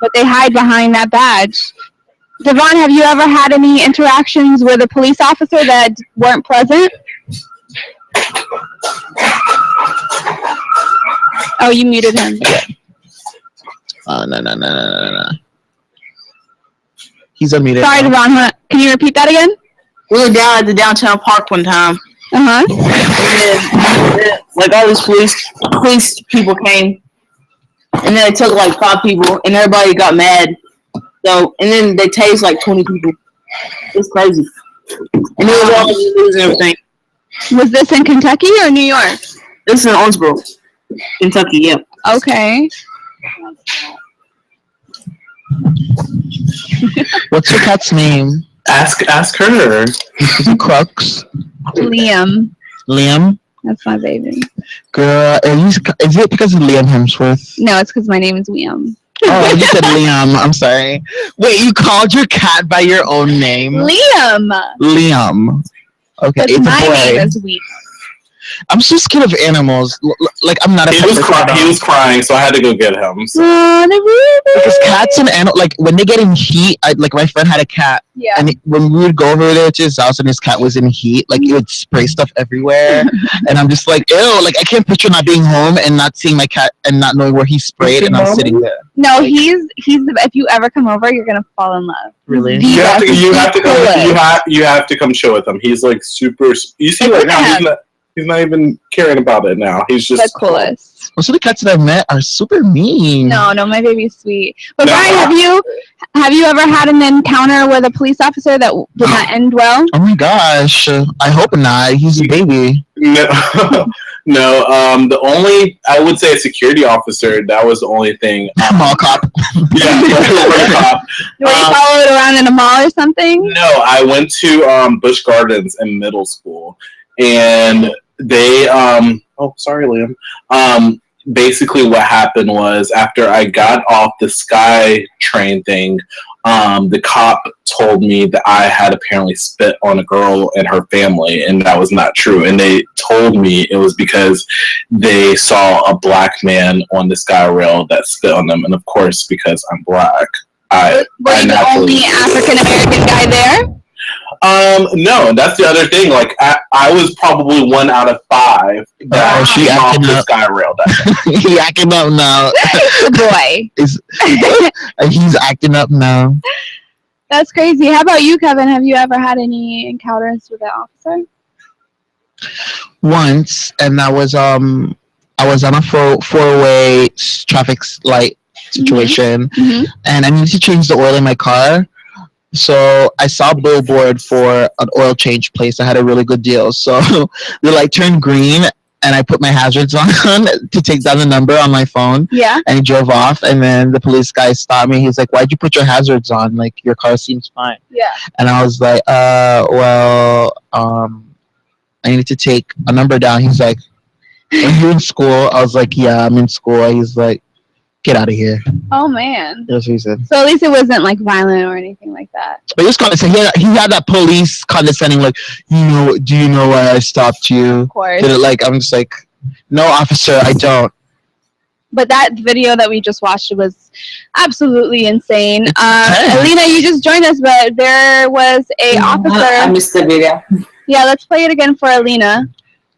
But they hide behind that badge. Devon, have you ever had any interactions with a police officer that weren't pleasant? Oh, you muted him. No. He's unmuted. Sorry, Devon. Can you repeat that again? We were down at the downtown park one time. Uh-huh. And like all these police people came, and then they took like 5 people, and everybody got mad. So, and then they tased like 20 people. It's crazy. And it was all losing everything. Was this in Kentucky or New York? This is in Owensboro, Kentucky. Yeah. Okay. What's your cat's name? Ask her. Crux. Liam. Liam? That's my baby. Girl, is it because of Liam Hemsworth? No, it's because my name is Liam. Oh, you said Liam. I'm sorry. Wait, you called your cat by your own name? Liam. Liam. Okay, it's my a boy. name is Liam. I'm so scared of animals. Like, I'm not a He was crying, so I had to go get him. So. Because cats and animals, like, when they get in heat, like, my friend had a cat. Yeah. And when we would go over there to his house and his cat was in heat, like, it would spray stuff everywhere. And I'm just like, ew, like, I can't picture not being home and not seeing my cat and not knowing where he sprayed and I'm sitting there. No, he's the, if you ever come over, you're going to fall in love. Really? You have to come chill with him. He's like super. You see right now, he's not even caring about it now. He's just the coolest. Most of the cats that I've met are super mean. No, my baby's sweet. But Brian, have you ever had an encounter with a police officer that did not end well? Oh my gosh, I hope not. He's a baby. No, the only, I would say, a security officer. That was the only thing. Mall cop. Yeah, cop. Were you followed around in a mall or something? No, I went to Busch Gardens in middle school, and they oh, sorry, Liam. Basically what happened was after I got off the Sky train thing, the cop told me that I had apparently spit on a girl and her family, and that was not true. And they told me it was because they saw a black man on the Sky Rail that spit on them. And of course, because I'm black, were you the only African American guy there? No, that's the other thing. Like, I was probably 1 out of 5 that she off acting the up. Sky Rail. He acting up now. Boy. He's acting up now. That's crazy. How about you, Kevin? Have you ever had any encounters with an officer? Once, and that was I was on a four-way traffic light situation, and I needed to change the oil in my car. So I saw a billboard for an oil change place. I had a really good deal. So the light turned green, and I put my hazards on to take down the number on my phone. Yeah. And he drove off, and then the police guy stopped me. He's like, "Why'd you put your hazards on? Like, your car seems fine." Yeah. And I was like, I needed to take a number down. He's like, "Are you in school?" I was like, "Yeah, I'm in school." He's like, "Get out of here." Oh, man. That's what he said. So at least it wasn't, like, violent or anything like that. But he was condescending. He had that police condescending, like, do you know why I stopped you? Of course. I'm just like, no, officer, I don't. But that video that we just watched was absolutely insane. Alina, you just joined us, but there was a officer. I missed the video. Yeah, let's play it again for Alina.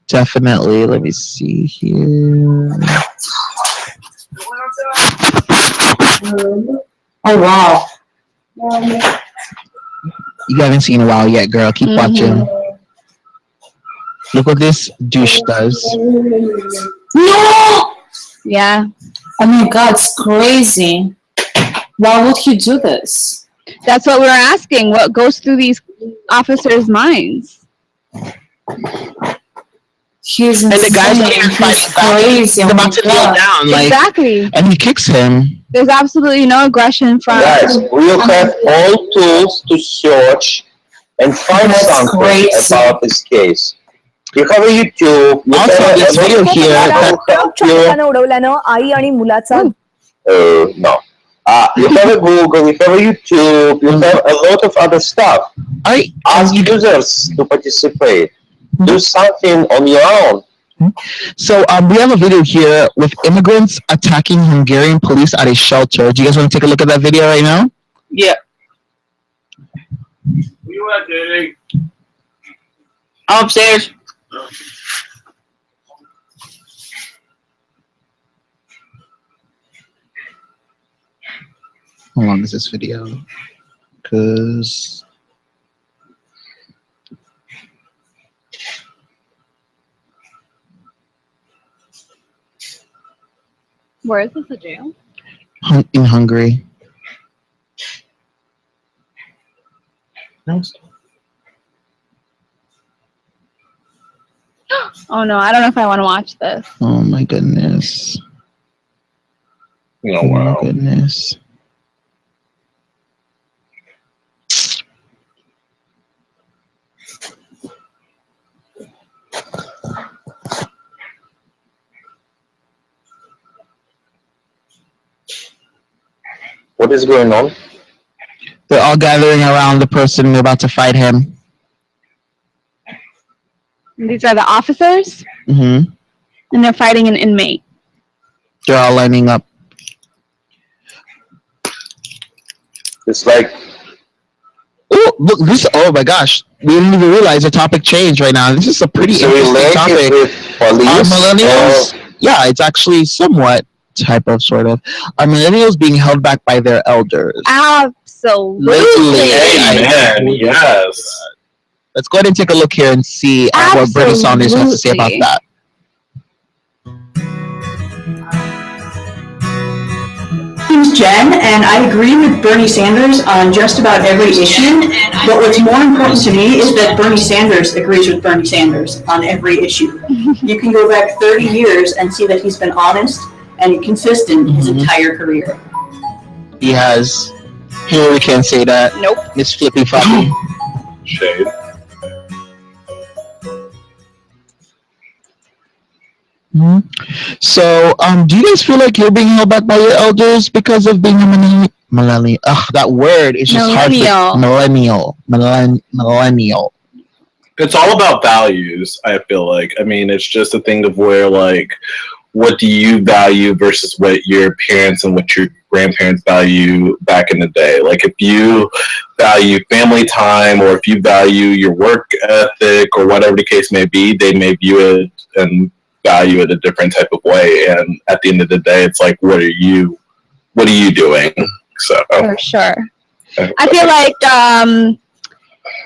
Definitely. Let me see here. Oh, wow. You haven't seen a while yet, girl. Keep watching. Look what this douche does. No! Yeah. Oh my God, it's crazy. Why would he do this? That's what we're asking. What goes through these officers' minds? He's and the guy's crazy. He's about to kneel down, like, exactly. And he kicks him. There's absolutely no aggression from. Guys, we have all tools to search and find something about this case. You have a YouTube. You also, have this video here that no. You have a Google, you have a YouTube, you have a lot of other stuff. Ask users to participate. Do something on your own. So we have a video here with immigrants attacking Hungarian police at a shelter. Do you guys want to take a look at that video right now? Yeah. Where you at, Daddy? I'm upstairs. How long is this video? Because Where is this a jail? in Hungary. Oh no, I don't know if I want to watch this. Oh my goodness. Oh, Oh my wow. goodness. What is going on? They're all gathering around the person they're about to fight him. And these are the officers, Mm-hmm. and they're fighting an inmate. They're all lining up. It's like, Oh, look, this, oh my gosh. We didn't even realize the topic changed right now. This is a pretty it's interesting related topic. with Are police. millennials? Yeah, it's actually somewhat type of sort of. Are millennials being held back by their elders? Absolutely. Amen. Yes. Let's go ahead and take a look here and see what Bernie Sanders has to say about Absolutely. that. name's Jen, and I agree with Bernie Sanders on just about every issue. But what's more important to me is that Bernie Sanders agrees with Bernie Sanders on every issue. You can go back 30 years and see that he's been honest and consistent his entire career. He has. Hillary can't say that. Nope. Miss Flippy Floppy. Shade. So, do you guys feel like you're being held back by your elders because of being a millennial? Ugh, that word is just hard. Millennial. It's all about values, I feel like. I mean, it's just a thing of where, like, what do you value versus what your parents and what your grandparents value back in the day. Like, if you value family time or if you value your work ethic or whatever the case may be, they may view it and value it a different type of way. And at the end of the day, it's like, what are you doing? So for sure. I feel like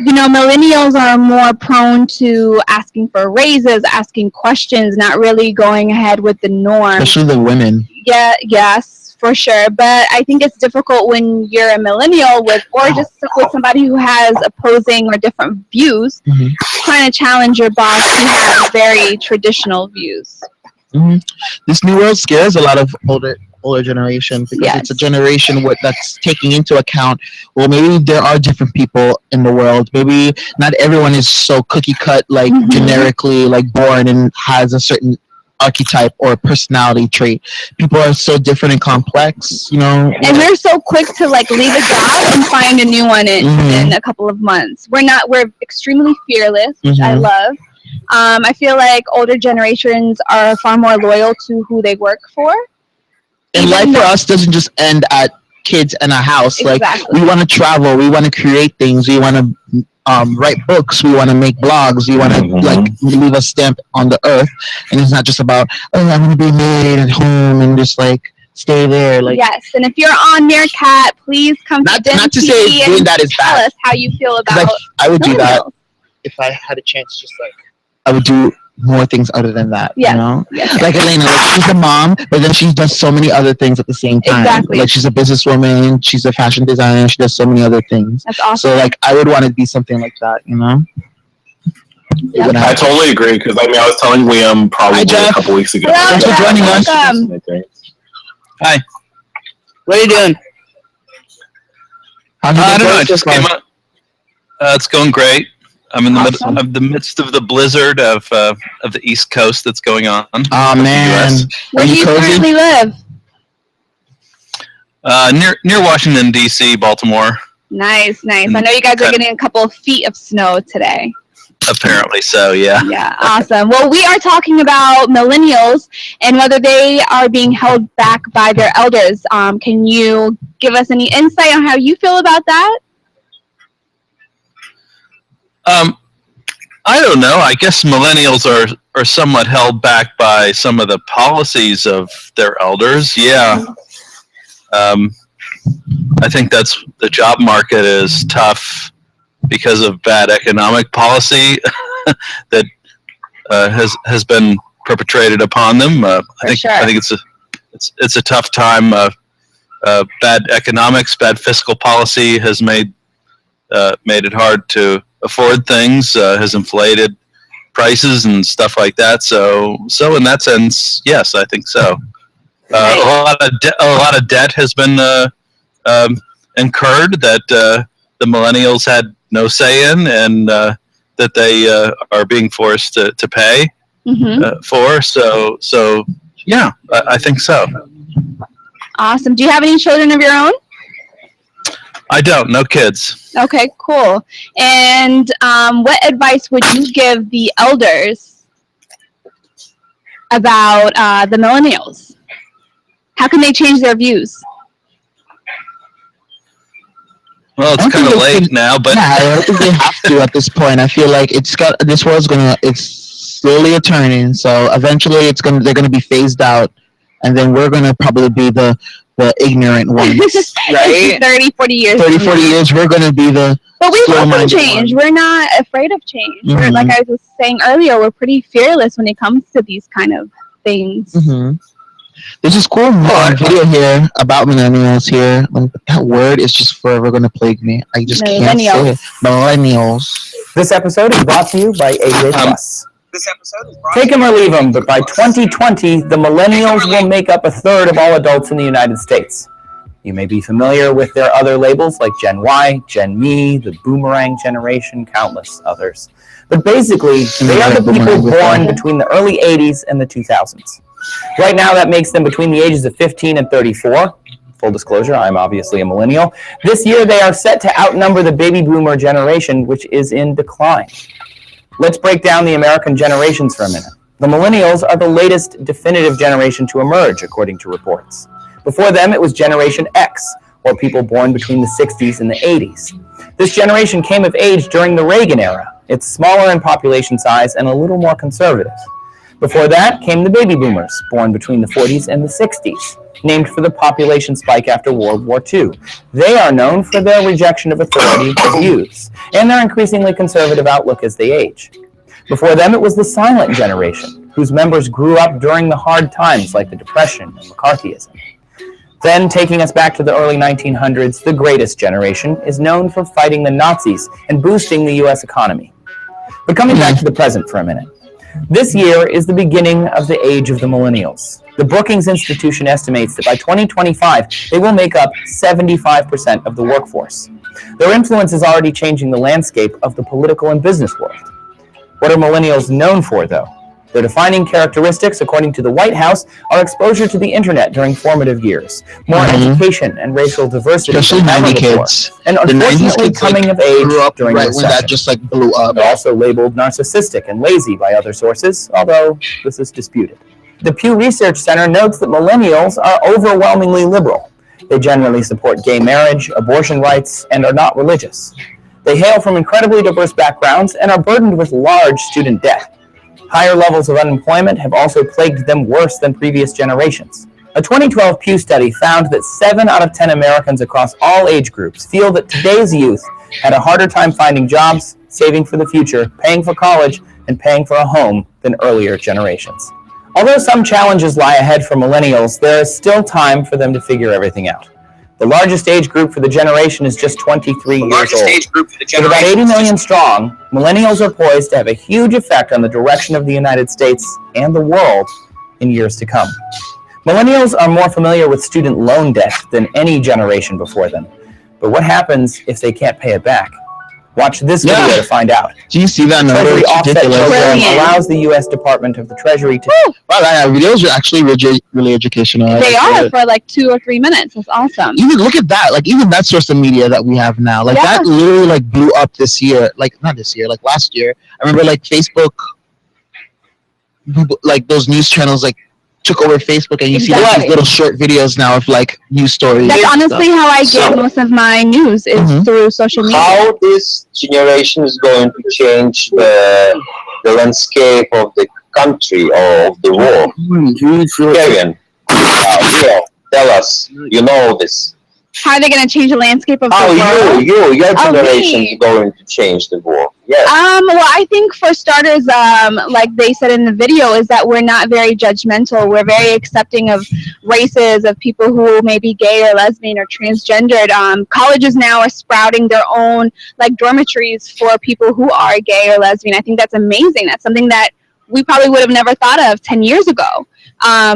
millennials are more prone to asking for raises, asking questions, not really going ahead with the norm. Especially the women. Yeah, yes, for sure. But I think it's difficult when you're a millennial or just with somebody who has opposing or different views, trying to challenge your boss who has very traditional views. This new world scares a lot of older generation because it's a generation that's taking into account, well, maybe there are different people in the world. Maybe not everyone is so cookie cut, like generically like born and has a certain archetype or personality trait. People are so different and complex, And we're so quick to like leave a job and find a new one in a couple of months. We're extremely fearless, which I love. I feel like older generations are far more loyal to who they work for. And life for us doesn't just end at kids and a house. Like, we want to travel, we want to create things, we want to write books, we want to make blogs, we want to like leave a stamp on the earth. And it's not just about, oh, I'm going to be married at home and just like stay there. Like, yes, and if you're on Meerkat, please come to not to say doing that is tell bad. us how you feel about I would do that if I had a chance. Just like I would do more things other than that, like Elena, like she's a mom, but then she does so many other things at the same time. Like she's a businesswoman, she's a fashion designer, she does so many other things. That's awesome. So like I would want to be something like that, I totally agree because I was telling Liam probably a couple weeks ago. Thanks for joining us. Hi. What are you doing? I don't know. I just came up. It's going great. I'm in the midst of the blizzard of the East Coast that's going on. Oh man, where do you currently live? Near Washington D.C., Baltimore. Nice. I know you guys are getting a couple of feet of snow today. Apparently so, yeah. Yeah, awesome. Well, we are talking about millennials and whether they are being held back by their elders. Can you give us any insight on how you feel about that? I don't know. I guess millennials are somewhat held back by some of the policies of their elders. Yeah. I think that's the job market is tough because of bad economic policy that has been perpetrated upon them. I think it's a tough time. Bad economics, bad fiscal policy has made it hard to afford things. Has inflated prices and stuff like that. So in that sense, yes, I think so. A lot of debt has been incurred that the millennials had no say in, and that they are being forced to pay for. So yeah, I think so. Awesome. Do you have any children of your own? I don't. No kids. Okay, cool. And what advice would you give the elders about the millennials? How can they change their views? Well, it's kind of late now, but yeah, I don't think they have to at this point. I feel like this world's it's slowly turning. So eventually, they're gonna be phased out, and then we're gonna probably be the ignorant ones, right? 30, 40 years. 30, 40 years, we're gonna be the. But we welcome change. We're not afraid of change. We're, like I was saying earlier, we're pretty fearless when it comes to these kind of things. There's this cool video here about millennials here. That word is just forever going to plague me. I just can't say it. Millennials. This episode is brought to you by AJ Plus. Take them or leave them, but by 2020, the millennials will make up a third of all adults in the United States. You may be familiar with their other labels like Gen Y, Gen Me, the Boomerang Generation, countless others. But basically, they are the people born between the early 80s and the 2000s. Right now, that makes them between the ages of 15 and 34. Full disclosure, I'm obviously a millennial. This year, they are set to outnumber the baby boomer generation, which is in decline. Let's break down the American generations for a minute. The millennials are the latest definitive generation to emerge, according to reports. Before them, it was Generation X, or people born between the 60s and the 80s. This generation came of age during the Reagan era. It's smaller in population size and a little more conservative. Before that came the baby boomers, born between the 40s and the 60s, named for the population spike after World War II. They are known for their rejection of authority views, and their increasingly conservative outlook as they age. Before them, it was the silent generation, whose members grew up during the hard times like the Depression and McCarthyism. Then, taking us back to the early 1900s, the greatest generation is known for fighting the Nazis and boosting the U.S. economy. But coming back to the present for a minute. This year is the beginning of the age of the millennials. The Brookings Institution estimates that by 2025, they will make up 75% of the workforce. Their influence is already changing the landscape of the political and business world. What are millennials known for, though? Their defining characteristics, according to the White House, are exposure to the internet during formative years, more education and racial diversity, especially 90 kids, and unfortunately coming of age during the when recession. that just like blew up. They're also labeled narcissistic and lazy by other sources, although this is disputed. The Pew Research Center notes that millennials are overwhelmingly liberal. They generally support gay marriage, abortion rights, and are not religious. They hail from incredibly diverse backgrounds and are burdened with large student debt. Higher levels of unemployment have also plagued them worse than previous generations. A 2012 Pew study found that 7 out of 10 Americans across all age groups feel that today's youth had a harder time finding jobs, saving for the future, paying for college, and paying for a home than earlier generations. Although some challenges lie ahead for millennials, there is still time for them to figure everything out. The largest age group for the generation is just 23 years old. With about 80 million strong, millennials are poised to have a huge effect on the direction of the United States and the world in years to come. Millennials are more familiar with student loan debt than any generation before them. But what happens if they can't pay it back? Watch this video to find out. Do you see that? The Treasury It's Offset ridiculous. Program allows the U.S. Department of the Treasury to... Wow, that videos are actually really educational. They are for like 2 or 3 minutes. That's awesome. Even look at that, like even that source of media that we have now, like that literally like blew up this year, like not this year, like last year. I remember like Facebook, like those news channels like took over Facebook, and you see like these little short videos now of like news stories. That's honestly how I get most of my news is through social media. How this generation is going to change the landscape of the country or of the world? Karen, tell us, you know this. How are they going to change the landscape of the Oh, world? your Oh, generation me. is going to change the world. Yes. Well, I think for starters, like they said in the video, is that we're not very judgmental. We're very accepting of races, of people who may be gay or lesbian or transgendered. Colleges now are sprouting their own like dormitories for people who are gay or lesbian. I think that's amazing. That's something that we probably would have never thought of 10 years ago.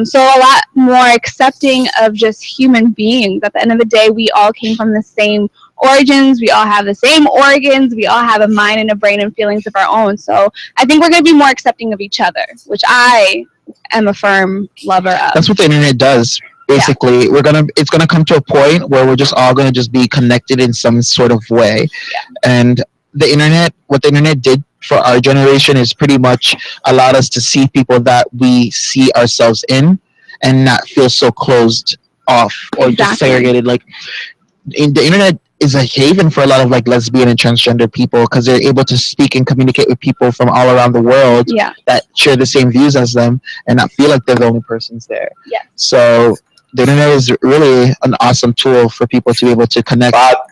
So a lot more accepting of just human beings. At the end of the day, we all came from the same origins. We all have the same organs. We all have a mind and a brain and feelings of our own. So I think we're going to be more accepting of each other, which I am a firm lover of. That's what the internet does. Basically, it's gonna come to a point where we're just all gonna just be connected in some sort of way. And what the internet did for our generation is pretty much allowed us to see people that we see ourselves in and not feel so closed off or just segregated. Like the internet is a haven for a lot of like lesbian and transgender people because they're able to speak and communicate with people from all around the world that share the same views as them and not feel like they're the only persons there. So the internet is really an awesome tool for people to be able to connect. But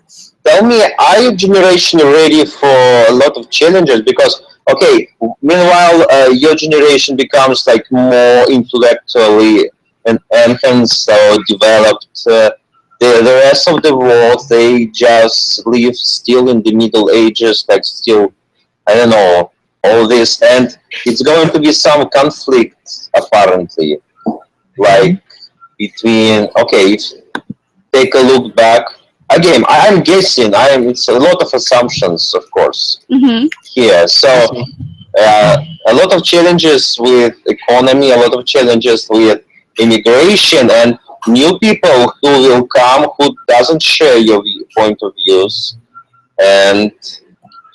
tell me, are your generation ready for a lot of challenges? Because, okay, meanwhile, your generation becomes like more intellectually and hence developed. The rest of the world, they just live still in the Middle Ages, like still, I don't know, all this. And it's going to be some conflict, apparently. Like, between, okay, if take a look back, again, I'm guessing, it's a lot of assumptions, of course, here. So, a lot of challenges with economy, a lot of challenges with immigration, and new people who will come who doesn't share your point of views, and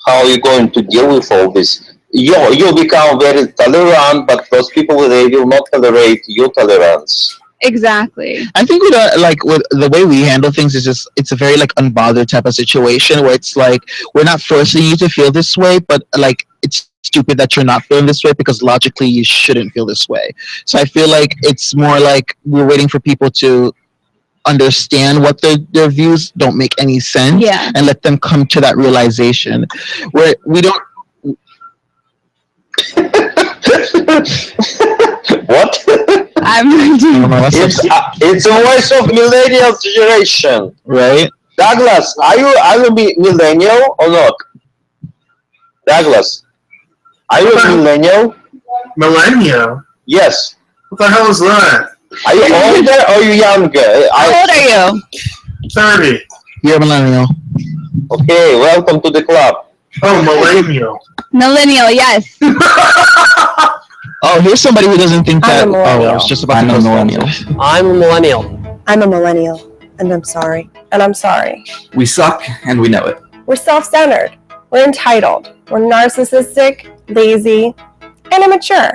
how are you going to deal with all this? You become very tolerant, but those people, they will not tolerate your tolerance. Exactly. I think with the way we handle things is just it's a very like unbothered type of situation where it's like we're not forcing you to feel this way, but like it's stupid that you're not feeling this way because logically you shouldn't feel this way. So I feel like it's more like we're waiting for people to understand what their views don't make any sense and let them come to that realization where we don't What? It's a voice of millennial generation, right? Douglas, are you millennial or not? Douglas, are you a millennial? Millennial? Yes. What the hell is that? Are you older or are you younger? How old are you? 30. You're a millennial. Okay, welcome to the club. Oh, millennial. Millennial, yes. Oh, here's somebody who doesn't think that. millennial. I was just about to know millennial. I'm a millennial. I'm a millennial, and I'm sorry. And I'm sorry. We suck, and we know it. We're self-centered. We're entitled. We're narcissistic, lazy, and immature.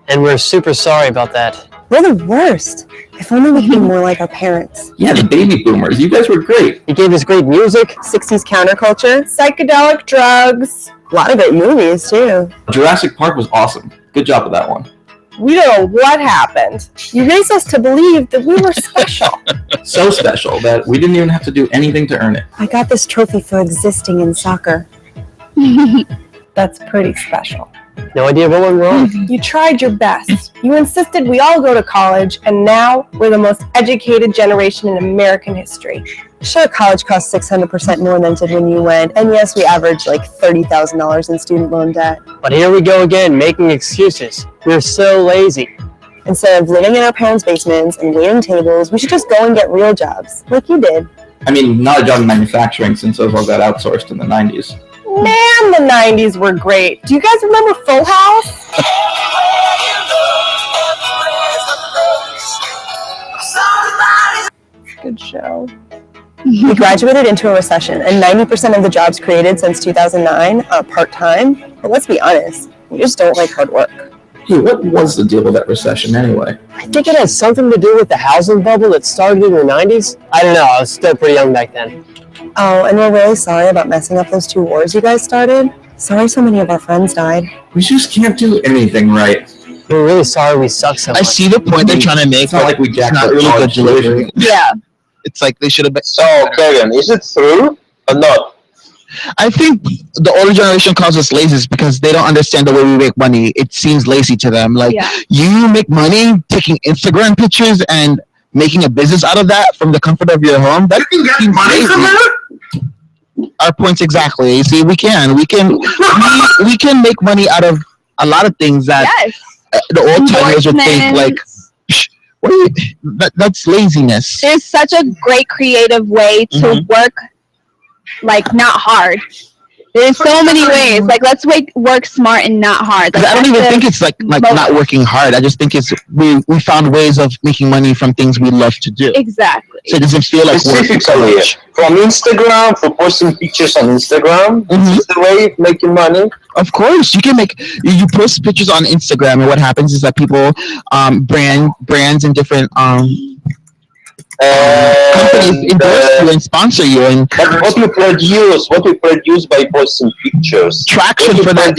And we're super sorry about that. We're the worst. If only we could be more like our parents. Yeah, the baby boomers. You guys were great. You gave us great music. 60s counterculture, psychedelic drugs, a lot of great movies, too. Jurassic Park was awesome. Good job with that one. We don't know what happened. You raised us to believe that we were special. So special that we didn't even have to do anything to earn it. I got this trophy for existing in soccer. That's pretty special. No idea what went wrong. You tried your best. You insisted we all go to college, and now we're the most educated generation in American history. Sure, college costs 600% more than it did when you went, and yes, we average like $30,000 in student loan debt. But here we go again, making excuses. We're so lazy. Instead of living in our parents' basements and waiting tables, we should just go and get real jobs, like you did. I mean, not a job in manufacturing since those all got outsourced in the 90s. Man, the 90s were great. Do you guys remember Full House? Good show. We graduated into a recession, and 90% of the jobs created since 2009 are part-time. But let's be honest, we just don't like hard work. Hey, what was the deal with that recession anyway? I think it has something to do with the housing bubble that started in the 90s. I don't know, I was still pretty young back then. Oh, and we're really sorry about messing up those 2 wars you guys started. Sorry so many of our friends died. We just can't do anything right. We're really sorry we suck so much. I see the point they're trying to make. It's not like we jacked not up really good college delivery. Yeah. It's like they should have been. So, Kevin, is it true or not? I think the older generation calls us lazy because they don't understand the way we make money. It seems lazy to them. Like, you make money taking Instagram pictures and making a business out of that from the comfort of your home. That you can get money from that? Our points exactly. You see, we can make money out of a lot of things that the old timers would think like, what are you, that's laziness. There's such a great creative way to work, like, not hard. There's so many ways. Like, let's work smart and not hard. Like, I don't even think it's like not working hard. I just think it's we found ways of making money from things we love to do. Exactly. So it doesn't feel like specifically from Instagram, for posting pictures on Instagram. This is the way of making money. Of course, you can make. You post pictures on Instagram, and what happens is that people, brands and different companies endorse you and sponsor you. And what you produce by posting pictures, traction for that.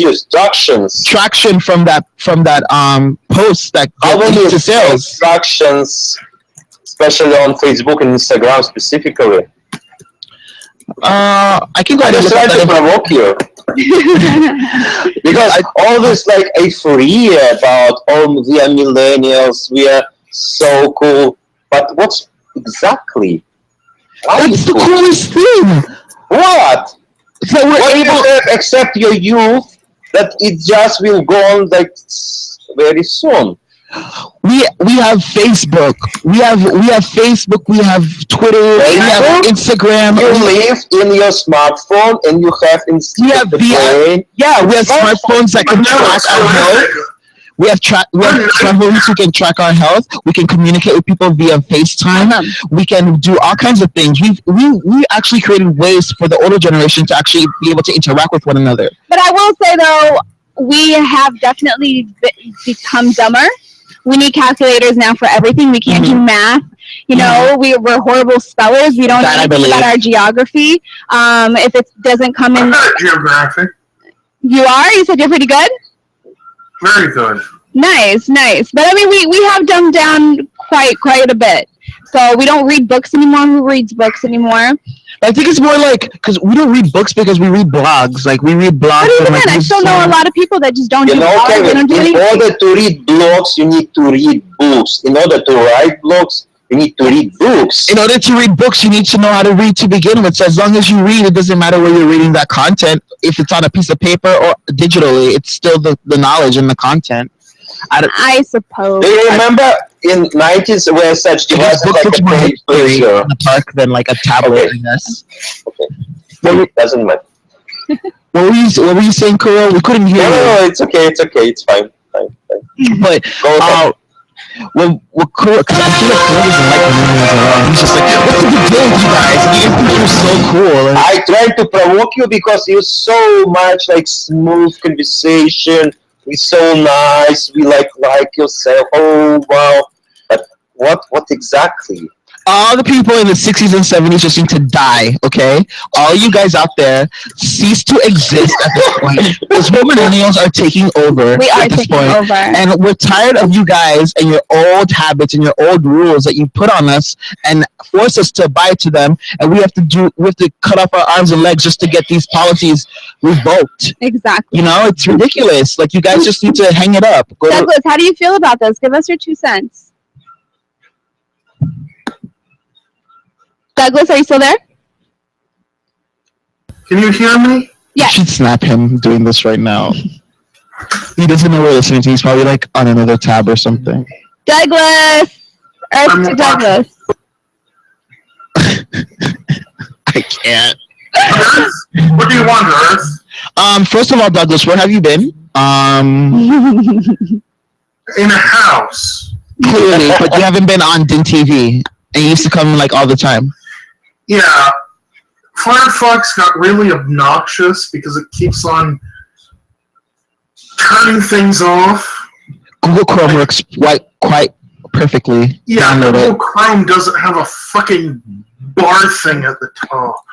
Traction from that post that leads to sales. Tractions, especially on Facebook and Instagram specifically. I can go ahead and try to provoke you. Because all this like euphoria about we are millennials, we are so cool. But what's exactly? That's the coolest thing. What? So what do you have except your youth that it just will go on like very soon? We have Facebook. We have Facebook. We have Twitter. We have Instagram. You live in your smartphone and you have Instagram. We have smartphones that can track our health. We have smartphones who can track our health. We can communicate with people via FaceTime. We can do all kinds of things. We actually created ways for the older generation to actually be able to interact with one another. But I will say though, we have definitely become dumber. We need calculators now for everything. We can't do math. You know, we're horrible spellers. We don't know about our geography. If it doesn't come in. I'm not geographic. You are? You said you're pretty good? Very good. Nice. But I mean, we have dumbed down quite a bit. So we don't read books anymore. Who reads books anymore? I think it's more like, because we don't read books because we read blogs. Like, we read blogs. But even then, I still know a lot of people that just don't do blogs. Kevin, they don't do anything. In order to read blogs, you need to read books. In order to write blogs, you need to read books. In order to read books, you need to know how to read to begin with. So as long as you read, it doesn't matter where you're reading that content. If it's on a piece of paper or digitally, it's still the knowledge and the content. I suppose. Do you remember in 90s where such devices like a paper in the park than like a tablet, I guess. Okay. Doesn't matter. What were you saying, Kuro? We couldn't hear you. No, it's okay. It's fine. But Kuro, because I feel like Kuro doesn't like millennials at all. He's just like, what's the big deal with you guys? You think you're so cool. And I tried to provoke you because you're so much like smooth conversation. We're so nice. We like yourself. Oh wow! But what exactly? All the people in the 60s and 70s just need to die, okay? All you guys out there cease to exist at this point. Because we millennials are taking over at this point. And we're tired of you guys and your old habits and your old rules that you put on us and force us to abide to them. And we have to cut off our arms and legs just to get these policies revoked. Exactly. You know, it's ridiculous. Like, you guys just need to hang it up. Douglas, how do you feel about this? Give us your 2 cents. Douglas, are you still there? Can you hear me? Yeah. You should snap him doing this right now. He doesn't know we're listening to. He's probably like on another tab or something. Douglas! Earth to Douglas. I can't. What do you want, Earth? First of all, Douglas, where have you been? In a house. Clearly, but you haven't been on Din TV. And you used to come like all the time. Yeah. Firefox got really obnoxious because it keeps on turning things off. Google Chrome works quite perfectly. Yeah, Google Chrome doesn't have a fucking bar thing at the top.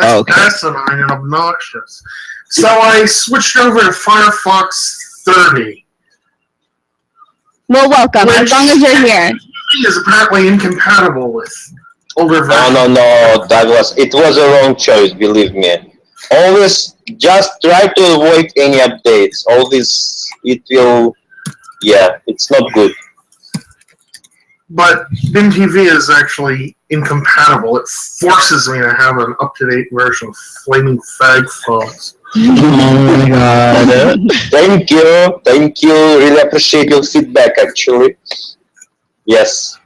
That's asinine and obnoxious. So I switched over to Firefox 30. Well, welcome, as long as you're here. is apparently incompatible with older versions. No, Douglas. It was a wrong choice, believe me. Always just try to avoid any updates. All this, it will, yeah, it's not good. But Bin TV is actually incompatible. It forces me to have an up-to-date version of Flaming Fag Fox. Oh my god. Thank you. Really appreciate your feedback, actually. Yes.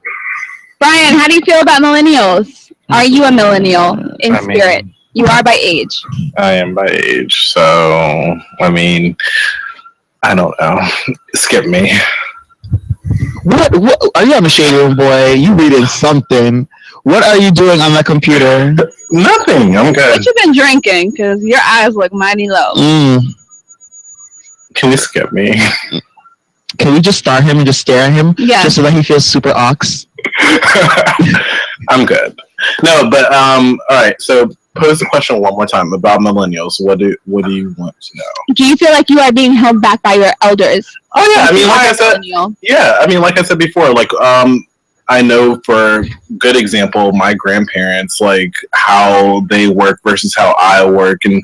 Brian, how do you feel about millennials? Are you a millennial in spirit? You are by age. I am by age, so I mean, I don't know. Skip me. What are you on the shade room, boy? You reading something? What are you doing on the computer? Nothing. I'm good. What you been drinking? Because your eyes look mighty low. Can you skip me? Can we just start him and just stare at him? Yeah. Just so that he feels super ox. I'm good. No, but all right. So pose the question one more time about millennials. What do you want to know? Do you feel like you are being held back by your elders? Oh yeah, I mean, like I said, yeah, I mean, like I said before, like I know for good example, my grandparents, like how they work versus how I work, and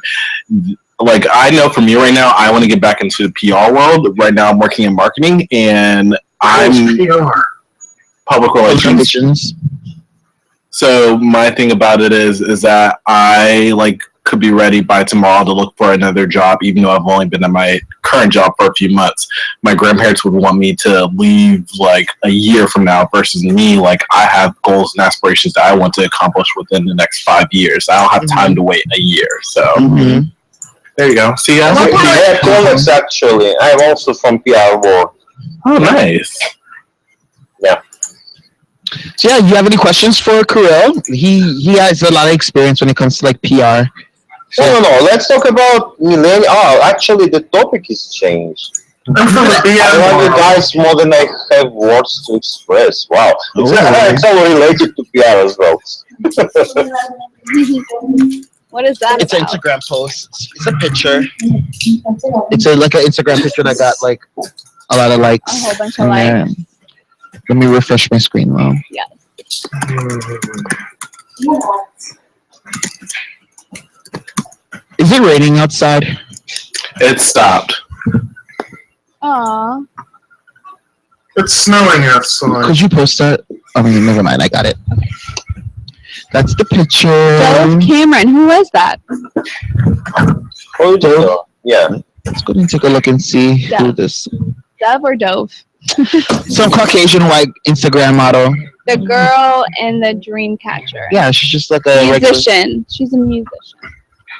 like I know for me right now, I want to get back into the PR world. Right now, I'm working in marketing, and I'm PR? Public relations. So my thing about it is that I like could be ready by tomorrow to look for another job, even though I've only been at my current job for a few months. My grandparents would want me to leave like a year from now versus me. Like I have goals and aspirations that I want to accomplish within the next 5 years. I don't have time to wait a year. So there you go. See, guys. I have colleagues actually. I'm also from PR world. Oh, nice. Yeah. So yeah, you have any questions for Kirill? He has a lot of experience when it comes to like PR. So, no. Let's talk about millennial. Oh, actually, the topic is changed. I love you guys more than I have words to express. Wow, it's all related to PR as well. What is that? It's an Instagram post. It's a picture. It's like an Instagram picture that got like a lot of likes. A whole bunch of likes. Let me refresh my screen now. Yeah. Is it raining outside? It stopped. Aww. It's snowing outside. Could you post that? I mean, never mind. I got it. That's the picture. Dove Cameron. Who was that? Oh, Dove. Yeah. Let's go and take a look and see who this. Dove or Dove? Some Caucasian white Instagram model. The girl in the dream catcher. Yeah, she's just like a musician. She's a musician.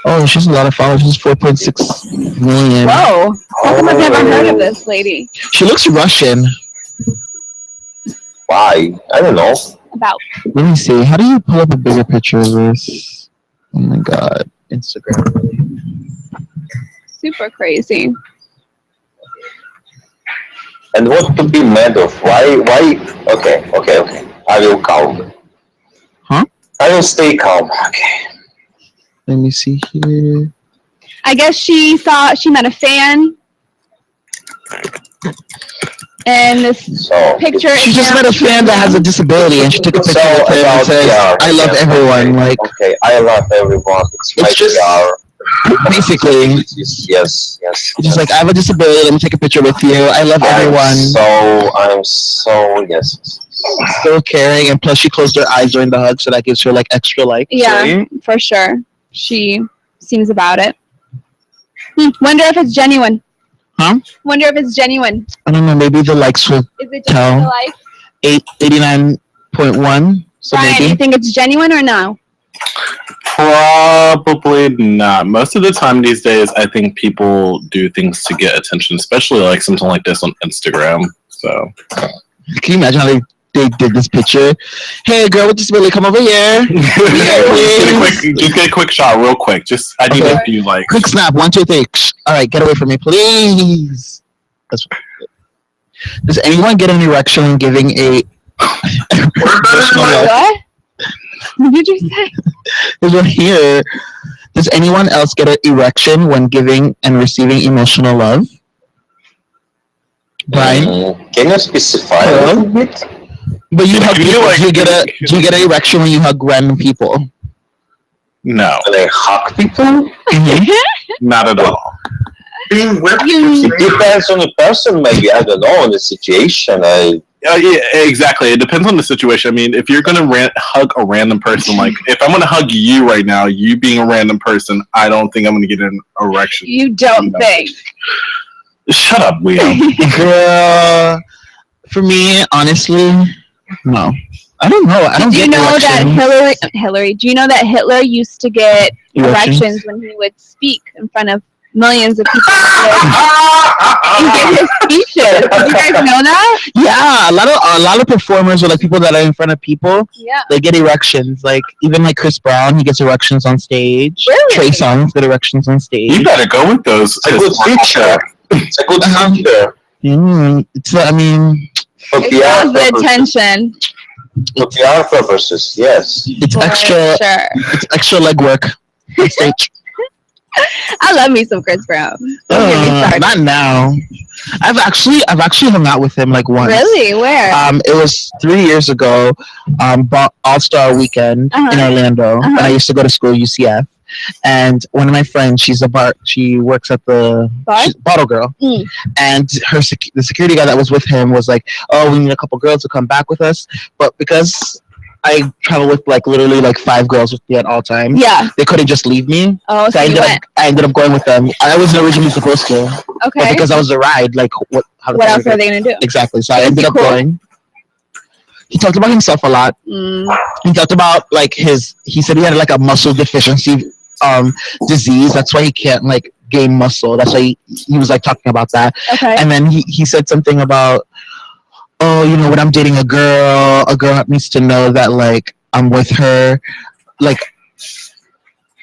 Oh, she has a lot of followers. She's 4.6 million. Whoa! How come I've never heard of this lady? She looks Russian. Why? I don't know. About. Let me see. How do you pull up a bigger picture of this? Oh my god, Instagram. Super crazy. And what to be mad of? Why? Okay. I will calm. Huh? I will stay calm. Okay. Let me see here. I guess she met a fan. And this picture. She just met a fan that has a disability, and she took a picture with him and says, "I love everyone." Like, okay, I love everyone. It's just basically. Yes. Just like, I have a disability. Let me take a picture with you. I love everyone. I'm so yes. So caring, and plus she closed her eyes during the hug, so that gives her like extra like. Yeah, for sure. She seems about it. Wonder if it's genuine. Huh? Wonder if it's genuine. I don't know. Maybe the likes will Is it tell. just like? 89.1. So Brian, maybe. you think it's genuine or no? Probably not. Most of the time these days, I think people do things to get attention, especially like something like this on Instagram. So, can you imagine how they did this picture? Hey, girl with disability, come over here. Just get a quick shot, real quick. Just I need a few like quick snap. 1, 2, 3. All right, get away from me, please. Does anyone get an erection when giving a? What? What did you say? There's one here. Does anyone else get an erection when giving and receiving emotional love? Brian? Can you specify a little bit? But you hug people. Like, do you get an erection when you hug random people? No. When I hug people? Not at all. Being whipped. It depends on the person, maybe. I don't know, on the situation. Yeah, exactly. It depends on the situation. I mean, if you're gonna hug a random person, like if I'm gonna hug you right now, you being a random person, I don't think I'm gonna get an erection. You don't think? Shut up, Leo. Girl, for me, honestly, no. I don't know. I don't Do you get know erections. that Hillary? Do you know that Hitler used to get Erections? erections when he would speak in front of millions of people and give his speeches? Did you guys know that? Yeah, a lot of performers or like people that are in front of people, Yeah. they get erections. Like even like Chris Brown, he gets erections on stage. Really? Trey Songz get erections on stage. You better go with those. It's a good feature. It's a good feature. I mean, For It PR draws the purposes. attention. For PR purposes, yes. It's For extra. sure. It's extra legwork on stage. I love me some Chris Brown. Don't get me started. Not now. I've actually hung out with him like once. Really? Where? It was 3 years ago. All-Star Weekend in Orlando, and I used to go to school UCF. And one of my friends, she works at the bottle girl, and the security guy that was with him was like, "Oh, we need a couple girls to come back with us," but because I travel with like literally like 5 girls with me at all times. Yeah. They couldn't just leave me. Oh, so you went. I ended up going with them. I wasn't originally supposed to. Okay. But because I was a ride, like what else are they gonna do? Exactly. So I Is ended he up cool? going. He talked about himself a lot. He talked about like he said he had like a muscle deficiency disease. That's why he can't like gain muscle. That's why he was like talking about that. Okay. And then he said something about, oh, you know, when I'm dating a girl needs to know that like I'm with her, like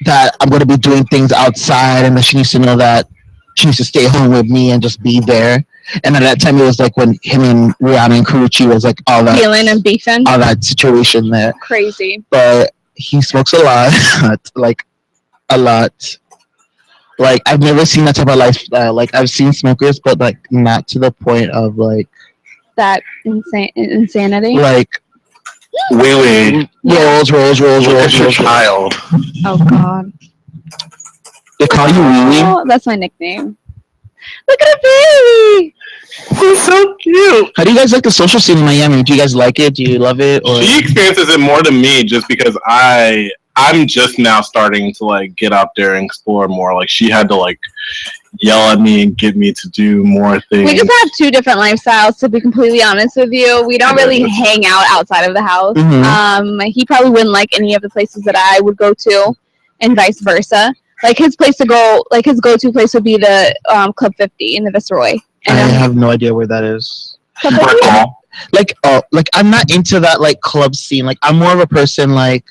that I'm gonna be doing things outside, and that she needs to know that she needs to stay home with me and just be there. And at that time, it was like when him and Rihanna and Karuchi was like all that Feeling and beefing. all that situation there. Crazy. But he smokes a lot, like a lot. Like I've never seen that type of lifestyle. Like I've seen smokers, but like not to the point of like That insanity. like Willie. rolls. Look at your child. Oh God. They call you Wee Oh, that's my nickname. Look at a baby. He's so cute. How do you guys like the social scene in Miami? Do you guys like it? Do you love it? Or She experiences it more than me just because I'm just now starting to like get out there and explore more. Like she had to like yell at me and get me to do more things. We just have 2 different lifestyles, to be completely honest with you. We don't really hang out outside of the house. He probably wouldn't like any of the places that I would go to, and vice versa. Like his go-to place would be the Club 50 in the Viceroy. I have no idea where that is. Club 50? Like I'm not into that like club scene. Like I'm more of a person like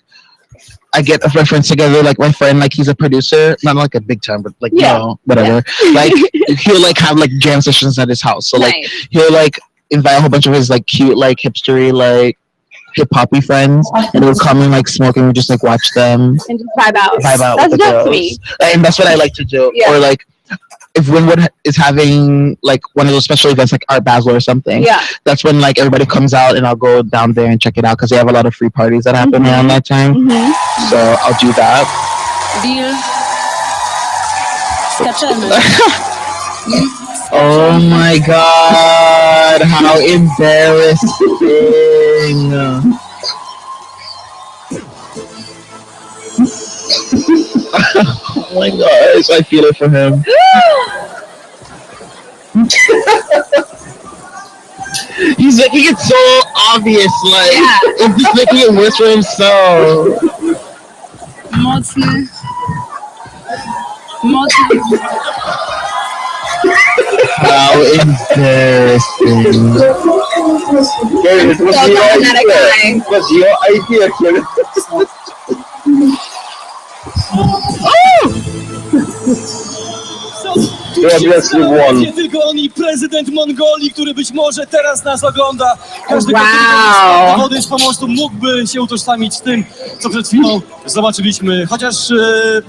I get a friends together. Like my friend, like he's a producer, not like a big time, but like you know, whatever. Like he'll like have like jam sessions at his house. So like he'll like invite a whole bunch of his like cute like hipstery like hip hoppy friends, and we'll come and like smoke, and we just like watch them and just vibe out. with the girls. Me. And that's what I like to do. Yeah. Or like if Winwood is having like one of those special events like Art Basel or something, that's when like everybody comes out, and I'll go down there and check it out because they have a lot of free parties that happen around that time. So I'll do that. Oh my God, how embarrassing. Oh my gosh, I feel it for him. He's making it so obvious, like it's just making it worse for himself. Mocny. How embarrassing. It was your idea. Nie tylko on i prezydent Mongolii, który być może teraz nas ogląda. Każdy, kto dowody z pomostu mógłby się utożsamić z tym, co przed chwilą zobaczyliśmy. Chociaż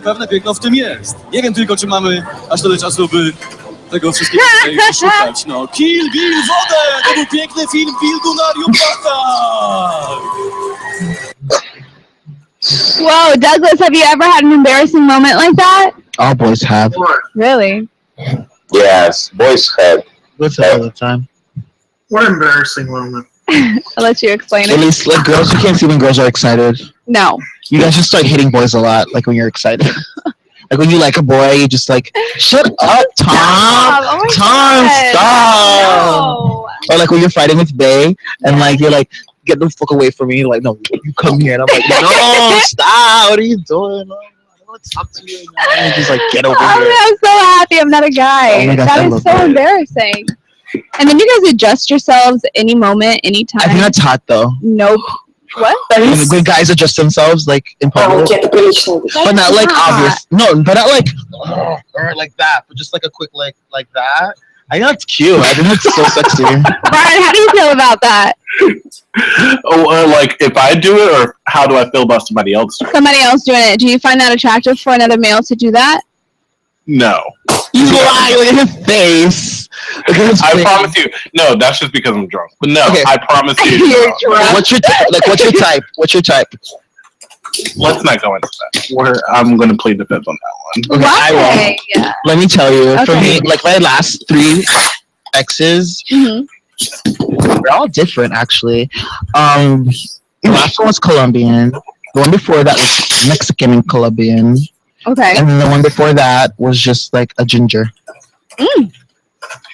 pewne piękno w tym jest. Nie wiem tylko, czy mamy aż tyle czasu, by tego wszystkiego tutaj szukać. No, Kill Bill, wodę! To był piękny film Bildunarium Bata! Whoa, Douglas, have you ever had an embarrassing moment like that? All boys have. Really? Yes, boys have. What's all the time? What embarrassing moment? I'll let you explain At it. least, like, girls, you can't see when girls are excited. No. You guys just start hitting boys a lot, like when you're excited. Like when you like a boy, you just like, shut up, Tom. Oh my Tom, God. stop. Or like when you're fighting with Bae, and like you're like, get the fuck away from me. Like, no, you come here. And I'm like, no, stop. What are you doing? I don't want to talk to you. And you're just like, get over here. I'm so happy I'm not a guy. Oh my God, that I is love so that. embarrassing. And then you guys adjust yourselves any moment, anytime. I think that's hot though. Nope. What? When guys adjust themselves like in public, but not like obvious. No, but not like or like that. But just like a quick like that. I think that's cute. I think that's so sexy. Brian, how do you feel about that? Like if I do it, or how do I feel about somebody else? Somebody else doing it. Do you find that attractive for another male to do that? No. You lie. Look at his face. I promise you. No, that's just because I'm drunk. But no, Okay. I promise you. You're drunk. What's your what's your type? What's your type? Let's not go into that. I'm going to plead the fifth on that one. Okay, I Why? will. Let me tell you. For Okay. me, like my last 3 exes, they're all different actually. The last one was Colombian. The one before that was Mexican and Colombian. Okay. And then the one before that was just like a ginger.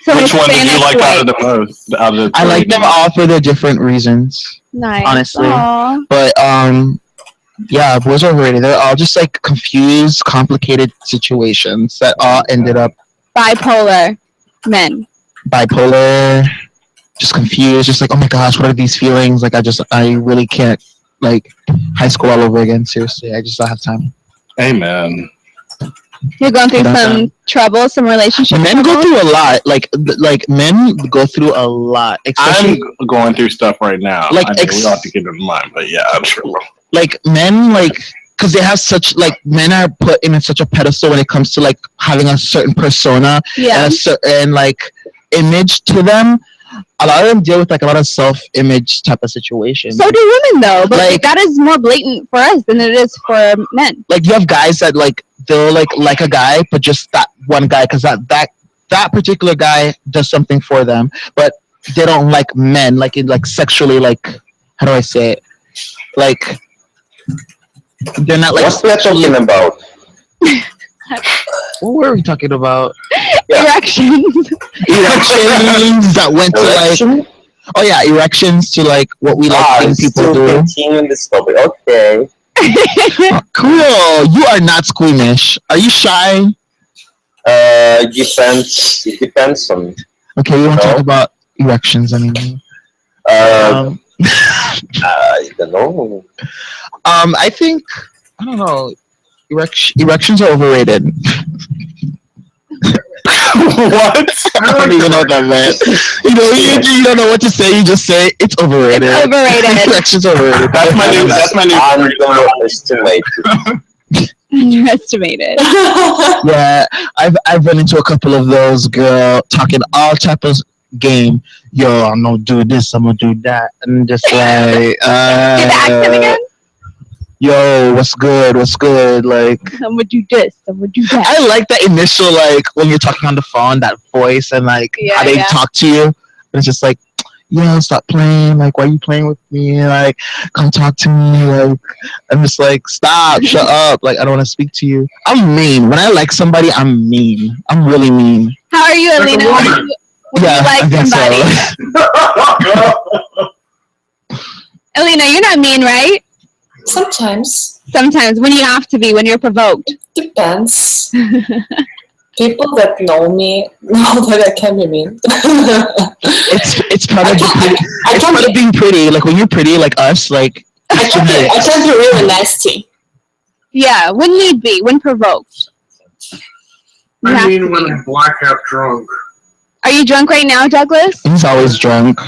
So Which one did you Hispanic like white. out of the most? Out of the I like them all for their different reasons. Nice. Honestly. Aw. But yeah, boys are overrated. They're all just like confused, complicated situations that all ended up Bipolar men. bipolar, just confused, just like, oh my gosh, what are these feelings? Like I really can't, like, high school all over again. Seriously, I just don't have time. Amen. You're going through You know, some trouble, some relationship Men go trouble? through a lot. Like men go through a lot. Especially I'm going through stuff right now. Like, I mean, we don't have to keep it in mind, but yeah, I'm sure. like men, like, because they have such, like, men are put in such a pedestal when it comes to like having a certain persona Yeah. and a certain like image to them. A lot of them deal with like a lot of self-image type of situations. So do women though, but Like- that is more blatant for us than it is for men. Like you have guys that like they'll like a guy, but just that one guy because that particular guy does something for them, but they don't like men, like in like sexually, like, how do I say it? Like they're not like. What we are talking about? What were we talking about? Erections. Erections that went to like. Oh yeah, erections to like what we like seeing people do. Continue this topic. Okay. Cool. You are not squeamish. Are you shy? Depends. It depends on. Okay, we want to talk about erections anyway. I don't know. I think I don't know. Erections are overrated. What? I don't even know what that meant. You don't know what to say. You just say it's overrated. It's overrated. Erections overrated. That's my new. Underestimate. Underestimated. Yeah, I've run into a couple of those girl talking all type of game. Yo, I'm gonna do this. I'm gonna do that, and just like, Get the accent again. Yo, what's good? What's good? Like, I'm gonna do this. I'm gonna do that. I like that initial, like, when you're talking on the phone, that voice and like how they talk to you. And it's just like, yo, stop playing. Like, why are you playing with me? Like, come talk to me. Like, I'm just like, stop, shut up. Like, I don't want to speak to you. I'm mean. When I like somebody, I'm mean. I'm really mean. How are you, Alina? When you like I guess somebody? Alina, you're not mean, right? Sometimes. Sometimes when you have to be, when you're provoked. Depends. People that know me know that I can be mean. It's part of being pretty. Like when you're pretty, like us, like I can be really nasty. Yeah, when need be, when provoked. I mean, when I'm blackout drunk. Are you drunk right now, Douglas? He's always drunk.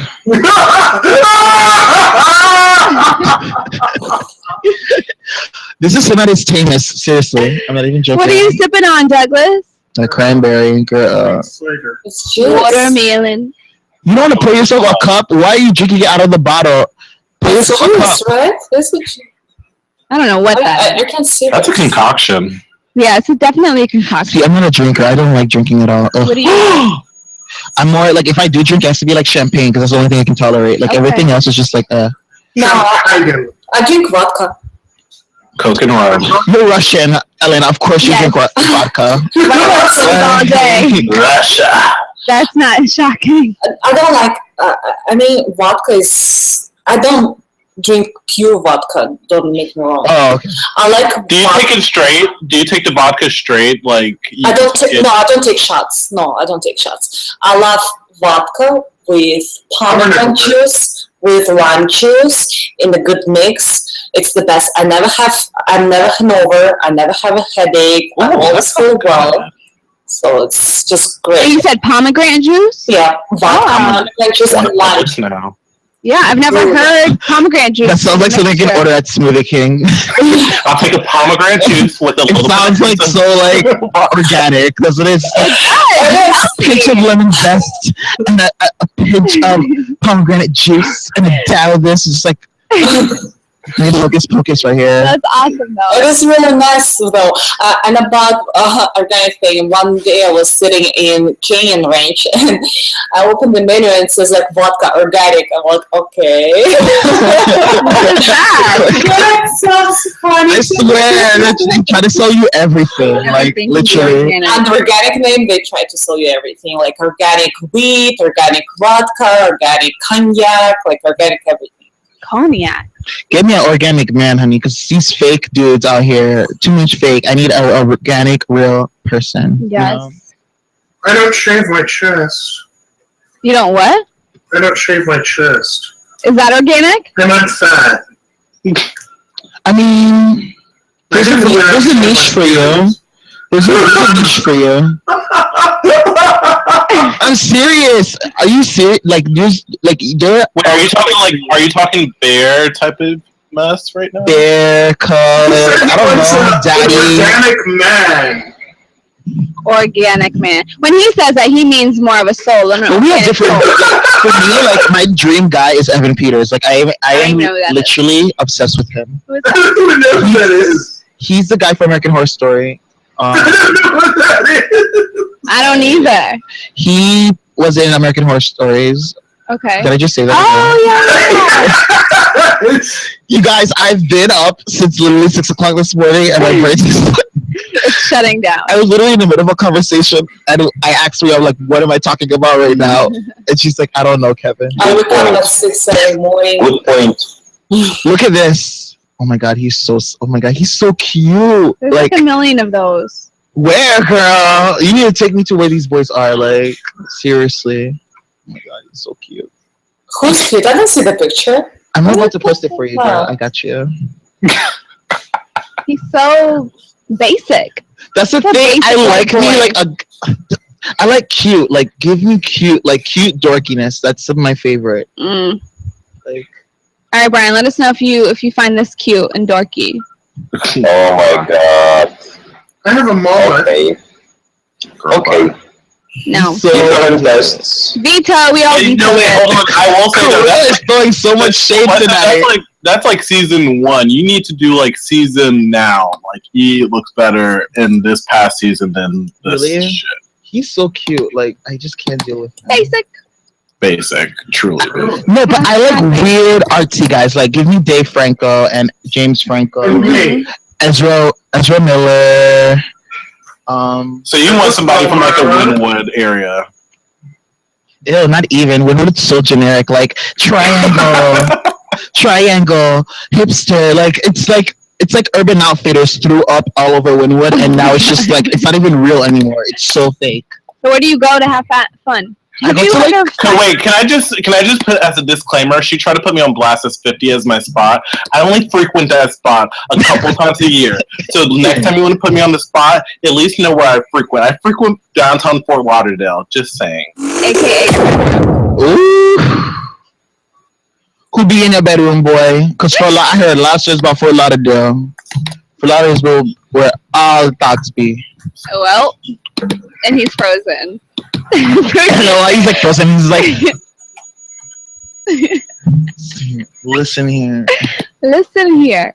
This is not his tameness. Seriously, I'm not even joking. What are you sipping on, Douglas? Like cranberry. Slater. It's juice. Watermelon. You don't want to pour yourself a cup? Why are you drinking it out of the bottle? Pour It's yourself a cup. juice, right? That's what I don't know what that is. you can see. That's a concoction. Yeah, it's definitely a concoction. See, I'm not a drinker. I don't like drinking at all. Ugh. What do you? I'm more like, if I do drink, it has to be like champagne because that's the only thing I can tolerate. Like everything else is just like No, I drink vodka. Coke and rum. You're Russian, Elena. Of course you drink vodka. all day. Russia. That's not shocking. I don't like. I mean, vodka is. I don't drink pure vodka. Don't make me wrong. Oh, okay. I like. Do you take it straight? Do you take the vodka straight? Like I don't take. No, I don't take shots. No, I don't take shots. I love vodka with pomegranate juice, with lime juice in a good mix. It's the best. I'm never hungover. I never have a headache. I always feel well. So it's just great. You said pomegranate juice? Yeah, vodka, pomegranate juice, and lime. Now. Yeah, I've never heard pomegranate juice. That sounds like something you can order at Smoothie King. I'll take a pomegranate juice with a It little. sounds like so like organic. That's what it is. A pinch of lemon zest and a pinch of pomegranate juice and a dab of this. It's like hocus pocus right here. That's awesome though. It is really nice though. And about organic thing, one day I was sitting in Canyon Ranch and I opened the menu and it says like vodka organic. I'm like, okay. That sounds funny. I swear, they try to sell you everything. Like literally. And the organic name, they try to sell you everything, like organic wheat, organic vodka, organic cognac, like organic everything. Cognac. Get me an organic man, honey, because these fake dudes out here, too much fake. I need an organic, real person. Yes. You know? I don't shave my chest. You don't what? I don't shave my chest. Is that organic? And I'm fat. I mean, there's a niche for you. There's a niche for you. I'm serious. Are you serious? Like, there's like there. Wait, are you talking bear type of mess right now? Bear color. I don't know, daddy. Organic man. Organic man. When he says that, he means more of a soul. But we have different. For me, like my dream guy is Evan Peters. Like I am literally obsessed with him. Who is I don't even know who that is. He's the guy from American Horror Story. I don't know what that is. I don't either. He was in American Horror Stories. Okay. Did I just say that? Oh, yeah. You guys, I've been up since literally 6 o'clock this morning, and my brain is. It's shutting down. I was literally in the middle of a conversation, and I asked her, I'm like, what am I talking about right now? And she's like, I don't know, Kevin. I wake up at 6 in the morning. Good point. Look at this. Oh my god, he's so cute. There's like a million of those. Where, girl? You need to take me to where these boys are. Like, seriously. Oh my god, he's so cute. Who's cute? I don't see the picture. I'm about to post it for you, girl. I got you. He's so basic. That's the thing. I like me I like cute. Like, give me cute, like cute dorkiness. That's some of my favorite. Mm. Like, all right, Brian. Let us know if you find this cute and dorky. Oh my god. I have a mullet. Okay. No. So veto. We all veto. No, wait, hold on. I will say that is throwing so much shade tonight. That's like season 1. You need to do like season now. Like he looks better in this past season than this shit. He's so cute. Like I just can't deal with him. Basic, truly. No, but I like weird artsy guys. Like give me Dave Franco and James Franco, Ezra Miller. So you want somebody from like the Wynwood area? Ew, not even. Wynwood is so generic. Like triangle, hipster. Like it's like Urban Outfitters threw up all over Wynwood, and now it's just like it's not even real anymore. It's so fake. So where do you go to have fun? I go to wait, can I just put as a disclaimer? She tried to put me on Blast as 50 as my spot. I only frequent that spot a couple times a year. So the next time you want to put me on the spot, at least know where I frequent. I frequent downtown Fort Lauderdale. Just saying. AKA. Ooh. Who be in your bedroom, boy? Because I heard a lot of stories about Fort Lauderdale. Fort Lauderdale is where all the thoughts be. Well, And he's frozen. I know why he's like frozen. He's like, listen here. Listen here.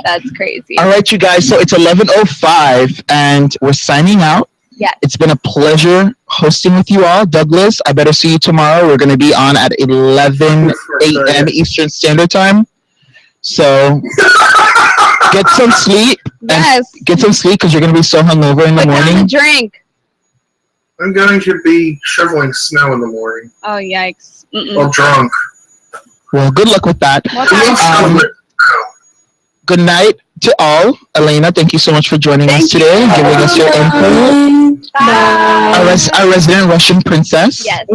That's crazy. All right, you guys. So it's 11:05, and we're signing out. Yes. It's been a pleasure hosting with you all. Douglas, I better see you tomorrow. We're going to be on at 11 a.m. Eastern Standard Time. So get some sleep. Yes. Get some sleep because you're going to be so hungover in the morning. Drink. I'm going to be shoveling snow in the morning. Oh, yikes. While drunk. Well, good luck with that. Good night to all. Elena, thank you so much for joining us today and giving us your input. Bye. Our resident Russian princess. Yes.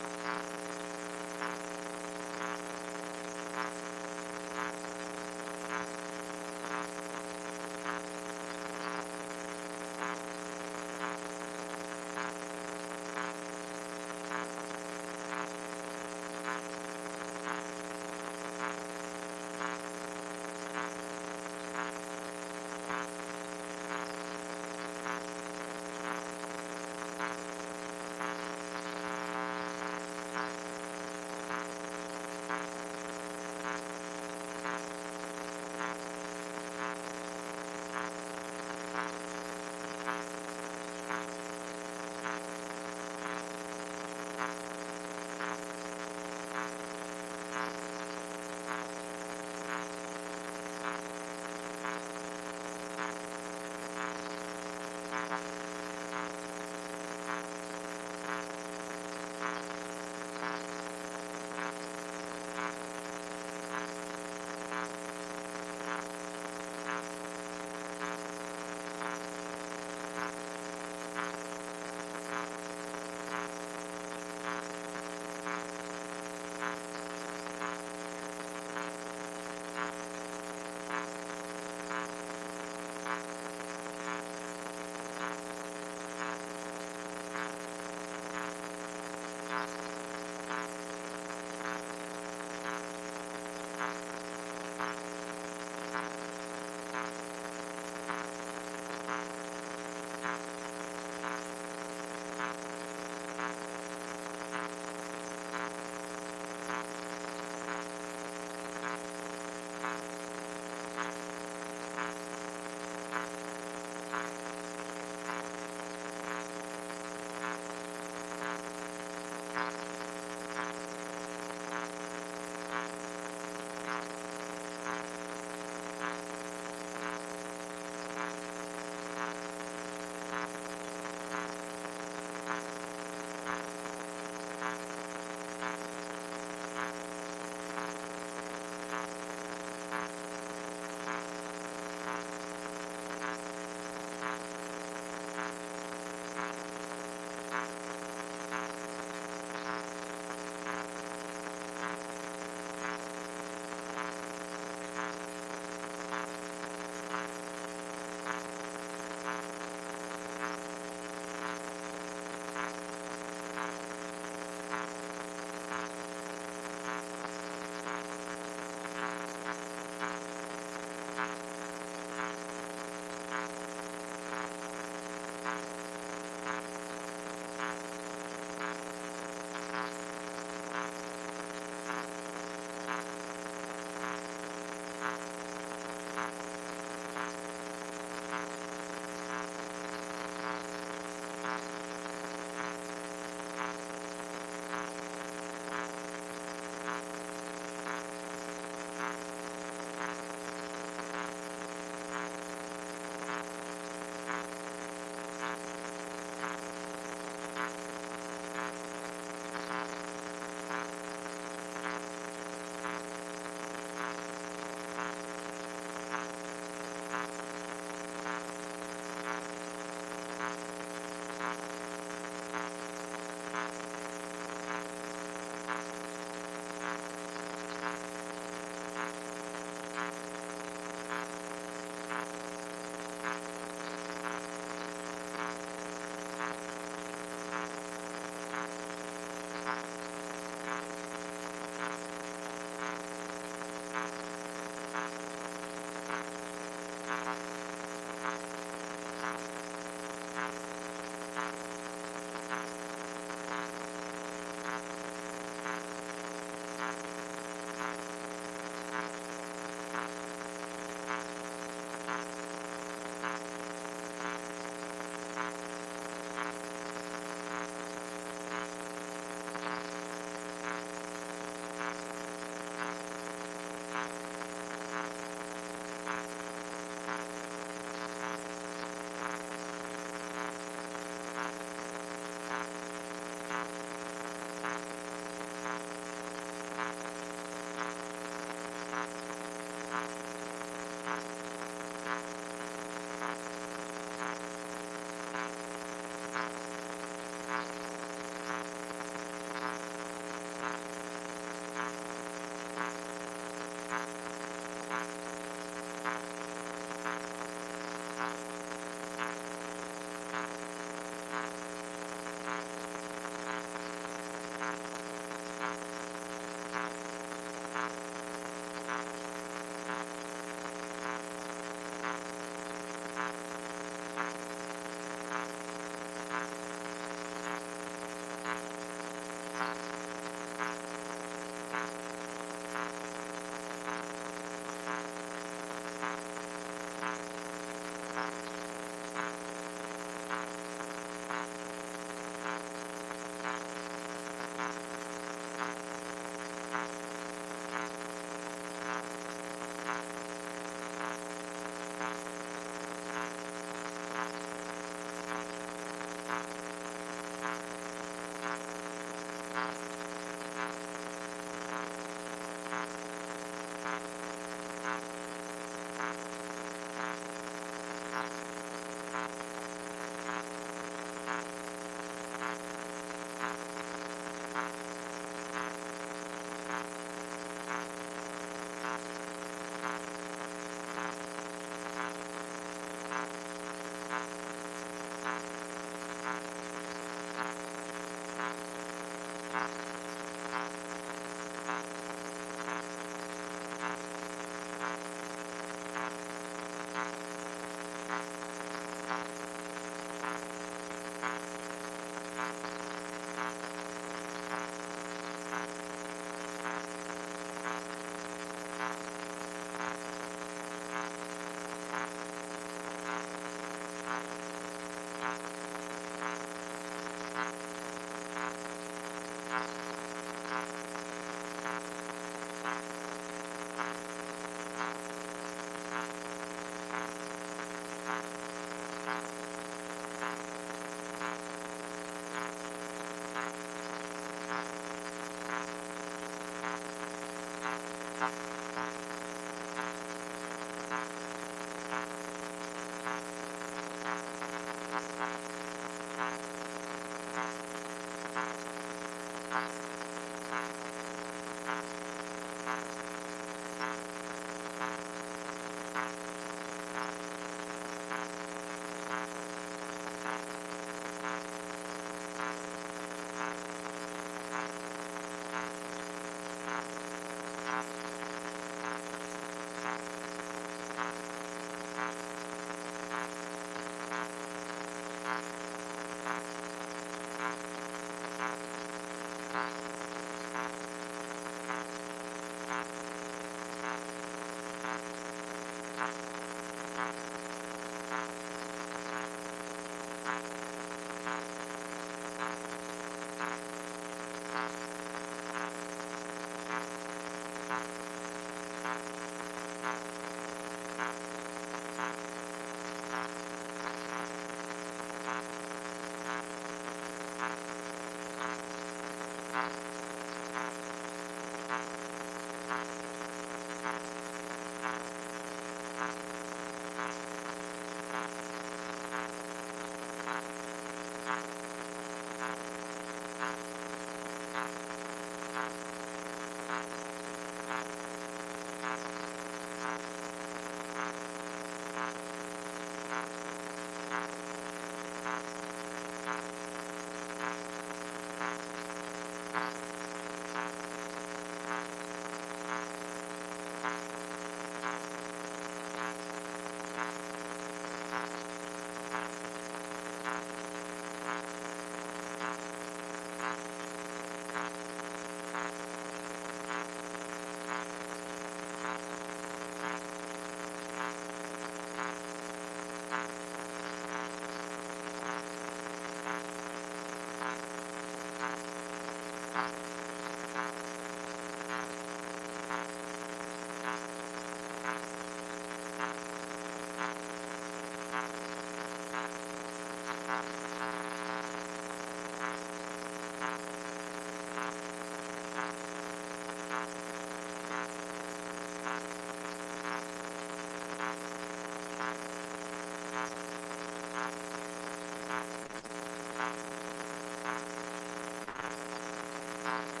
Bye.